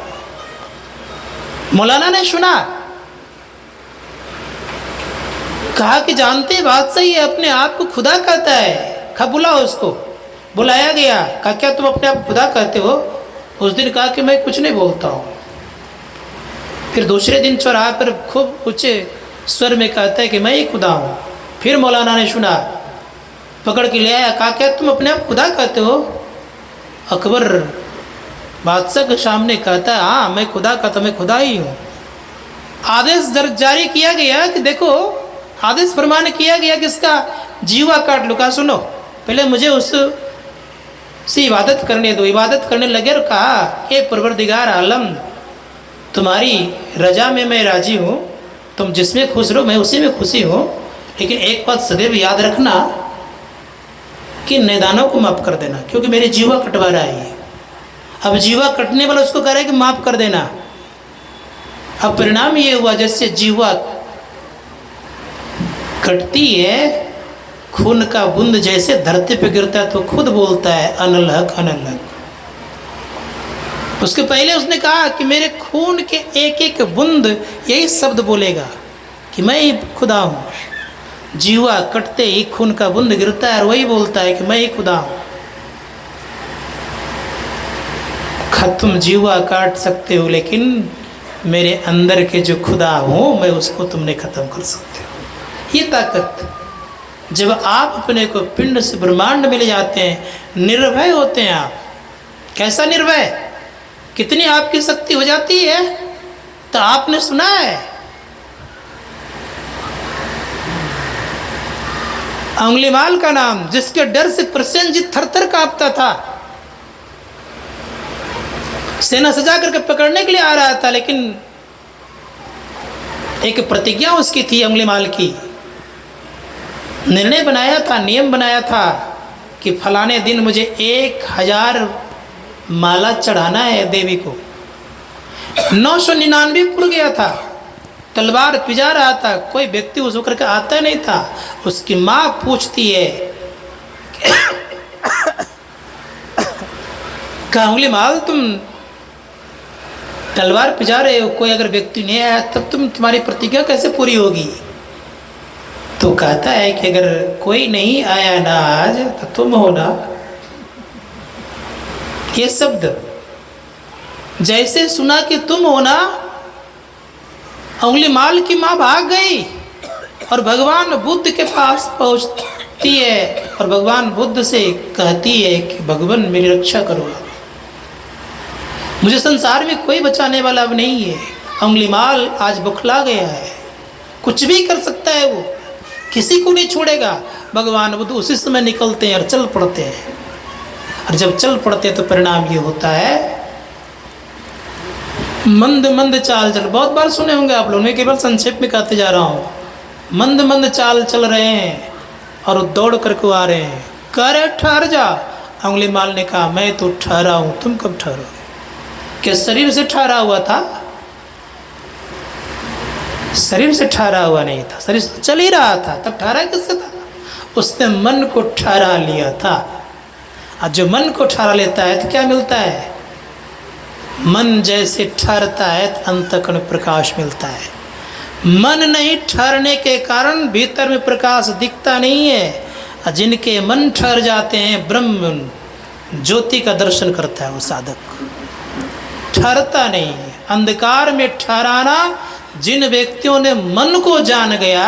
मौलाना ने सुना, कहा कि जानते बात सही है, अपने आप को खुदा कहता है। कब बुलाओ उसको? बुलाया गया, कहा क्या तुम अपने आप खुदा कहते हो? उस दिन कहा कि मैं कुछ नहीं बोलता हूँ। फिर दूसरे दिन चौराहे पर खूब ऊंचे स्वर में कहता है कि मैं ही खुदा हूँ। फिर मौलाना ने सुना, पकड़ के ले आया, कहा क्या तुम अपने आप खुदा कहते हो? अकबर बादशाह के सामने कहता है हाँ मैं खुदा कहता, मैं खुदा ही हूँ। आदेश जारी किया गया कि देखो, आदेश फरमान किया गया कि इसका जीवा काट लो। कहा सुनो, पहले मुझे उससे इबादत करने दो। इबादत करने लगे और कहा कि परवरदिगार आलम, तुम्हारी रजा में मैं राजी हूँ, तुम जिसमें खुश रहो मैं उसी में खुशी हूँ। लेकिन एक बात सदैव याद रखना कि नैदानों को माफ़ कर देना, क्योंकि मेरे जीवा कटवा रहा है ये। अब जीवा कटने वाला उसको कह रहा है कि माफ़ कर देना। अब परिणाम ये हुआ जैसे जीवा कटती है, खून का बूंद जैसे धरती पे गिरता है तो खुद बोलता है अनलहक अनलहक। उसके पहले उसने कहा कि मेरे खून के एक एक बूंद यही शब्द बोलेगा कि मैं ही खुदा हूँ। जीवा कटते ही खून का बूंद गिरता है और वही बोलता है कि मैं ही खुदा हूँ। तुम जीवा काट सकते हो लेकिन मेरे अंदर के जो खुदा हूँ मैं उसको तुमने खत्म कर सकते हो। ये ताकत जब आप अपने को पिंड से ब्रह्मांड में ले जाते हैं, निर्भय होते हैं आप। कैसा निर्भय? कितनी आपकी शक्ति हो जाती है? तो आपने सुना है अंगुलीमाल का नाम, जिसके डर से प्रसेनजीत थर-थर कांपता था। सेना सजा करके पकड़ने के लिए आ रहा था, लेकिन एक प्रतिज्ञा उसकी थी अंगुलीमाल की। निर्णय बनाया था, नियम बनाया था कि फलाने दिन मुझे 1000 माला चढ़ाना है देवी को। 999 पुर गया था, तलवार पिजा रहा था, कोई व्यक्ति उस होकर के आता नहीं था। उसकी माँ पूछती है अंगुलीमाल तुम तलवार पिजा रहे हो, कोई अगर व्यक्ति नहीं आया तब तुम्हारी प्रतिज्ञा कैसे पूरी होगी? तो कहता है कि अगर कोई नहीं आया ना आज तो तुम हो ना। ये शब्द जैसे सुना कि तुम हो ना, अंगुलीमाल की माँ भाग गई और भगवान बुद्ध के पास पहुंचती है और भगवान बुद्ध से कहती है कि भगवान मेरी रक्षा करो, मुझे संसार में कोई बचाने वाला अब नहीं है। अंगुलीमाल आज बुखला गया है, कुछ भी कर सकता है, वो किसी को नहीं छोड़ेगा। भगवान बुद्ध उसी समय निकलते हैं और चल पड़ते हैं, और जब चल पड़ते हैं तो परिणाम ये होता है मंद मंद चाल चल। बहुत बार सुने होंगे आप लोग, मैं केवल संक्षेप में कहते जा रहा हूँ। मंद मंद चाल चल रहे हैं और दौड़ करके आ रहे हैं, कह रहे ठहर जा। अंगुलीमाल ने कहा मैं तो ठहरा हूँ, तुम कब ठहरोगे? क्या शरीर से ठहरा हुआ था? शरीर से ठहरा हुआ नहीं था, शरीर से चल ही रहा था, तब ठहरा किससे था? उसने मन को ठहरा लिया था। और जो मन को ठहरा लेता है तो क्या मिलता है? मन जैसे ठहरता है तो अंतःकरण प्रकाश मिलता है। मन नहीं ठहरने के कारण भीतर में प्रकाश दिखता नहीं है। और जिनके मन ठहर जाते हैं, ब्रह्म ज्योति का दर्शन करता है वो साधक, ठहरता नहीं है। अंधकार में ठहराना, जिन व्यक्तियों ने मन को जान गया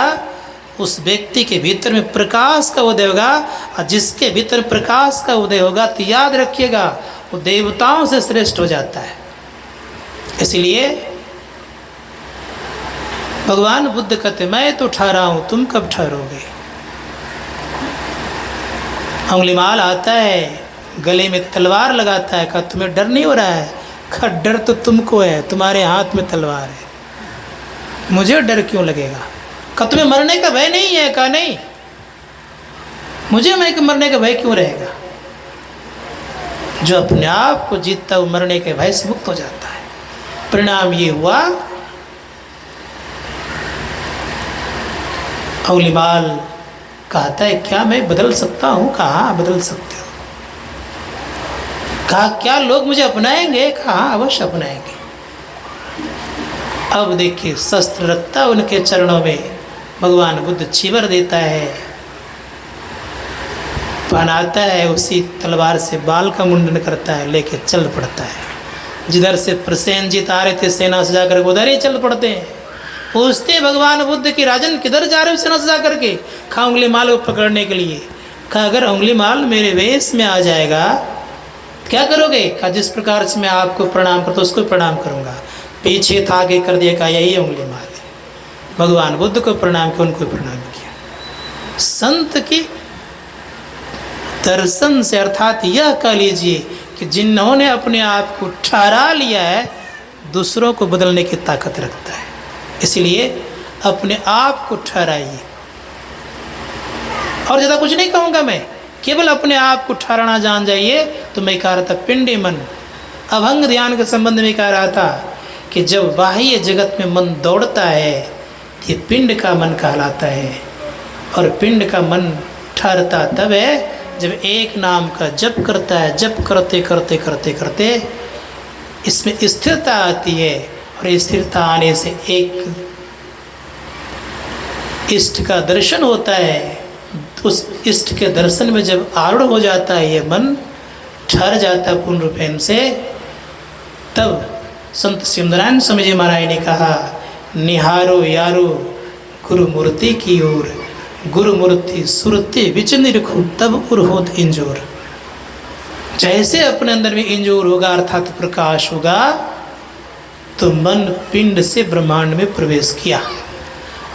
उस व्यक्ति के भीतर में प्रकाश का उदय होगा। और जिसके भीतर प्रकाश का उदय होगा तो याद रखिएगा वो देवताओं से श्रेष्ठ हो जाता है। इसलिए भगवान बुद्ध कहते मैं तो ठहरा हूँ, तुम कब ठहरोगे? अंगुलीमाल आता है, गले में तलवार लगाता है, कहा तुम्हें डर नहीं हो रहा है? कहा डर तो तुमको है, तुम्हारे हाथ में तलवार है, मुझे डर क्यों लगेगा? कहा तुम्हें मरने का भय नहीं है? कहा नहीं, मुझे मरने का भय क्यों रहेगा? जो अपने आप को जीतता वो मरने के भय से मुक्त हो जाता है। परिणाम ये हुआ अंगुलीमाल कहता है क्या मैं बदल सकता हूँ? कहा बदल सकते हो। कहा क्या लोग मुझे अपनाएंगे? कहा अवश्य अपनाएंगे। अब देखिए शस्त्र रखता उनके चरणों में, भगवान बुद्ध चीवर देता है, पहनाता है, उसी तलवार से बाल का मुंडन करता है, लेके चल पड़ता है। जिधर से प्रसेनजीत आ रहे थे सेना सजा कर उधर ही चल पड़ते हैं। पूछते भगवान बुद्ध की राजन किधर जा रहे हो सेना सजा करके? कहा अंगुलीमाल को पकड़ने के लिए। कहा अगर अंगुलीमाल मेरे वेश में आ जाएगा क्या करोगे? कहा जिस प्रकार से मैं आपको प्रणाम करता उसको प्रणाम करूँगा। पीछे था आगे कर दिया, कहा यही अंगुलीमाल है। भगवान बुद्ध को प्रणाम किया, उनको प्रणाम किया। संत की दर्शन से अर्थात यह कह लीजिए कि जिन्होंने अपने आप को ठहरा लिया है दूसरों को बदलने की ताकत रखता है। इसलिए अपने आप को ठहराइए। और ज़्यादा कुछ नहीं कहूँगा मैं, केवल अपने आप को ठहराना जान जाइए। तो मैं कह रहा था पिंडी मन, अभंग ध्यान के संबंध में कह रहा था कि जब बाह्य जगत में मन दौड़ता है ये पिंड का मन कहलाता है। और पिंड का मन ठहरता तब है जब एक नाम का जप करता है। जप करते करते करते करते इसमें स्थिरता आती है, और स्थिरता आने से एक इष्ट का दर्शन होता है। उस इष्ट के दर्शन में जब आरूढ़ हो जाता है, ये मन ठहर जाता है पूर्ण रूपेण से, तब संत सिमरन स्वामी जी महाराज ने कहा, निहारो यारो गुरु मूर्ति की ओर, गुरु मूर्ति सुरति विच निरखो तब उर्होत इंजोर। जैसे अपने अंदर में इंजोर होगा अर्थात प्रकाश होगा, तो मन पिंड से ब्रह्मांड में प्रवेश किया।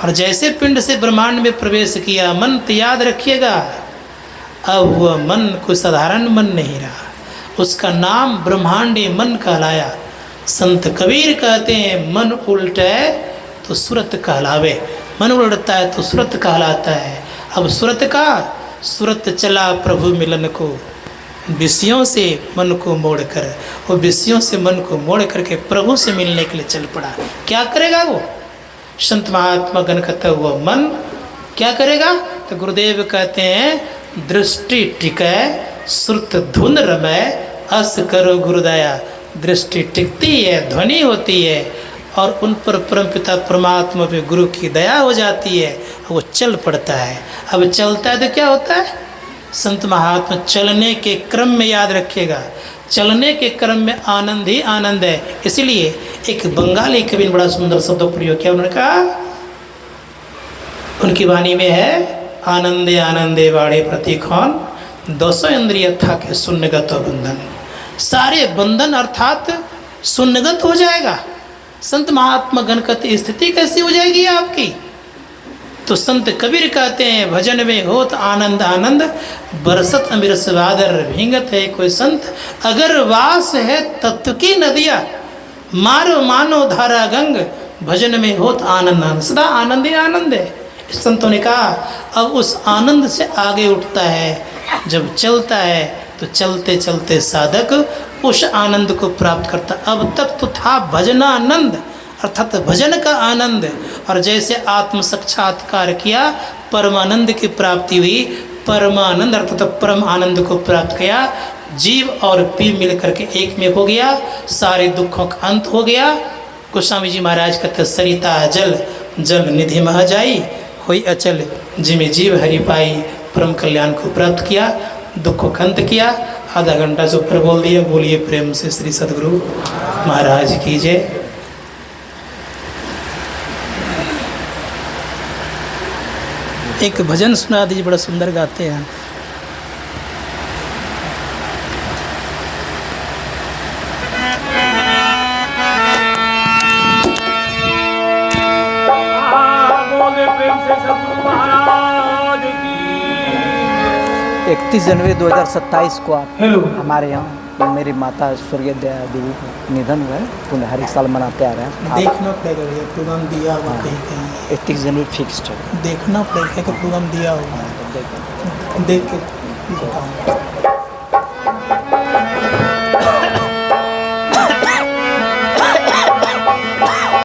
और जैसे पिंड से ब्रह्मांड में प्रवेश किया मन, तो याद रखिएगा अब वह मन कोई साधारण मन नहीं रहा, उसका नाम ब्रह्मांडी मन कहलाया। संत कबीर कहते हैं मन उल्टे तो सुरत कहलावे, मन उलटता है तो सुरत कहलाता है। अब सुरत का सुरत चला प्रभु मिलन को, विषयों से मन को मोड़कर, वो विषयों से मन को मोड़ करके प्रभु से मिलने के लिए चल पड़ा। क्या करेगा वो? संत महात्मा गण कहते हुआ मन क्या करेगा? तो गुरुदेव कहते हैं दृष्टि टिकै श्रुत धुन रमय, अस करो गुरुदया। दृष्टि टिकती है, ध्वनि होती है, और उन पर परमपिता परमात्मा पे गुरु की दया हो जाती है, वो चल पड़ता है। अब चलता है तो क्या होता है? संत महात्मा चलने के क्रम में याद रखिएगा, चलने के क्रम में आनंद ही आनंद है। इसलिए एक बंगाली कवि ने बड़ा सुंदर शब्द प्रयोग किया। उन्होंने कहा, उनकी वाणी में है, आनंदे आनंदे वाड़े प्रतिखौन, दसों इंद्रिय था के शून्यगत बंधन। सारे बंधन अर्थात शून्यगत हो जाएगा। संत महात्मा गणकत स्थिति कैसी हो जाएगी आपकी? तो संत कबीर कहते हैं, भजन में होत आनंद आनंद, बरसत अमृत स्वादर भींगत है कोई संत, अगर वास है तत्व की नदिया, मारो मानो धारा गंग, भजन में होत आनंद आनंद। सदा आनंद ही आनंद है। संतों ने कहा अब उस आनंद से आगे उठता है, जब चलता है तो चलते चलते साधक उस आनंद को प्राप्त करता। अब तक तो था भजनानंद अर्थात भजन का आनंद, और जैसे आत्म साक्षात्कार किया परमानंद की प्राप्ति हुई। परमानंद अर्थात परम आनंद को प्राप्त किया, जीव और पी मिल करके एक में हो गया, सारे दुखों का अंत हो गया। गोस्वामी जी महाराज कहते, सरिता जल जल निधि मह जाई, हुई अचल जिमे जीव हरि पाई। परम कल्याण को प्राप्त किया, दुखों का अंत किया। आधा घंटा से ऊपर बोल दिया। बोलिए प्रेम से श्री सद्गुरु महाराज की जय। एक भजन सुना दीजिए, बड़ा सुंदर गाते हैं। बोले प्रेम से सद्गुरु महाराज की। 31 जनवरी 2027 को आप हमारे यहाँ मेरी माता स्वर्गीय दया देवी का निधन हुआ है। पुनः हर एक साल मनाते आ रहे हैं। देखना पड़ेगा भैया, प्रोग्राम दिया होगा कहीं कहीं। 31 जनवरी फिक्स्ड है। देखना पड़ेगा कि प्रोग्राम दिया होगा, देख के बताऊँ।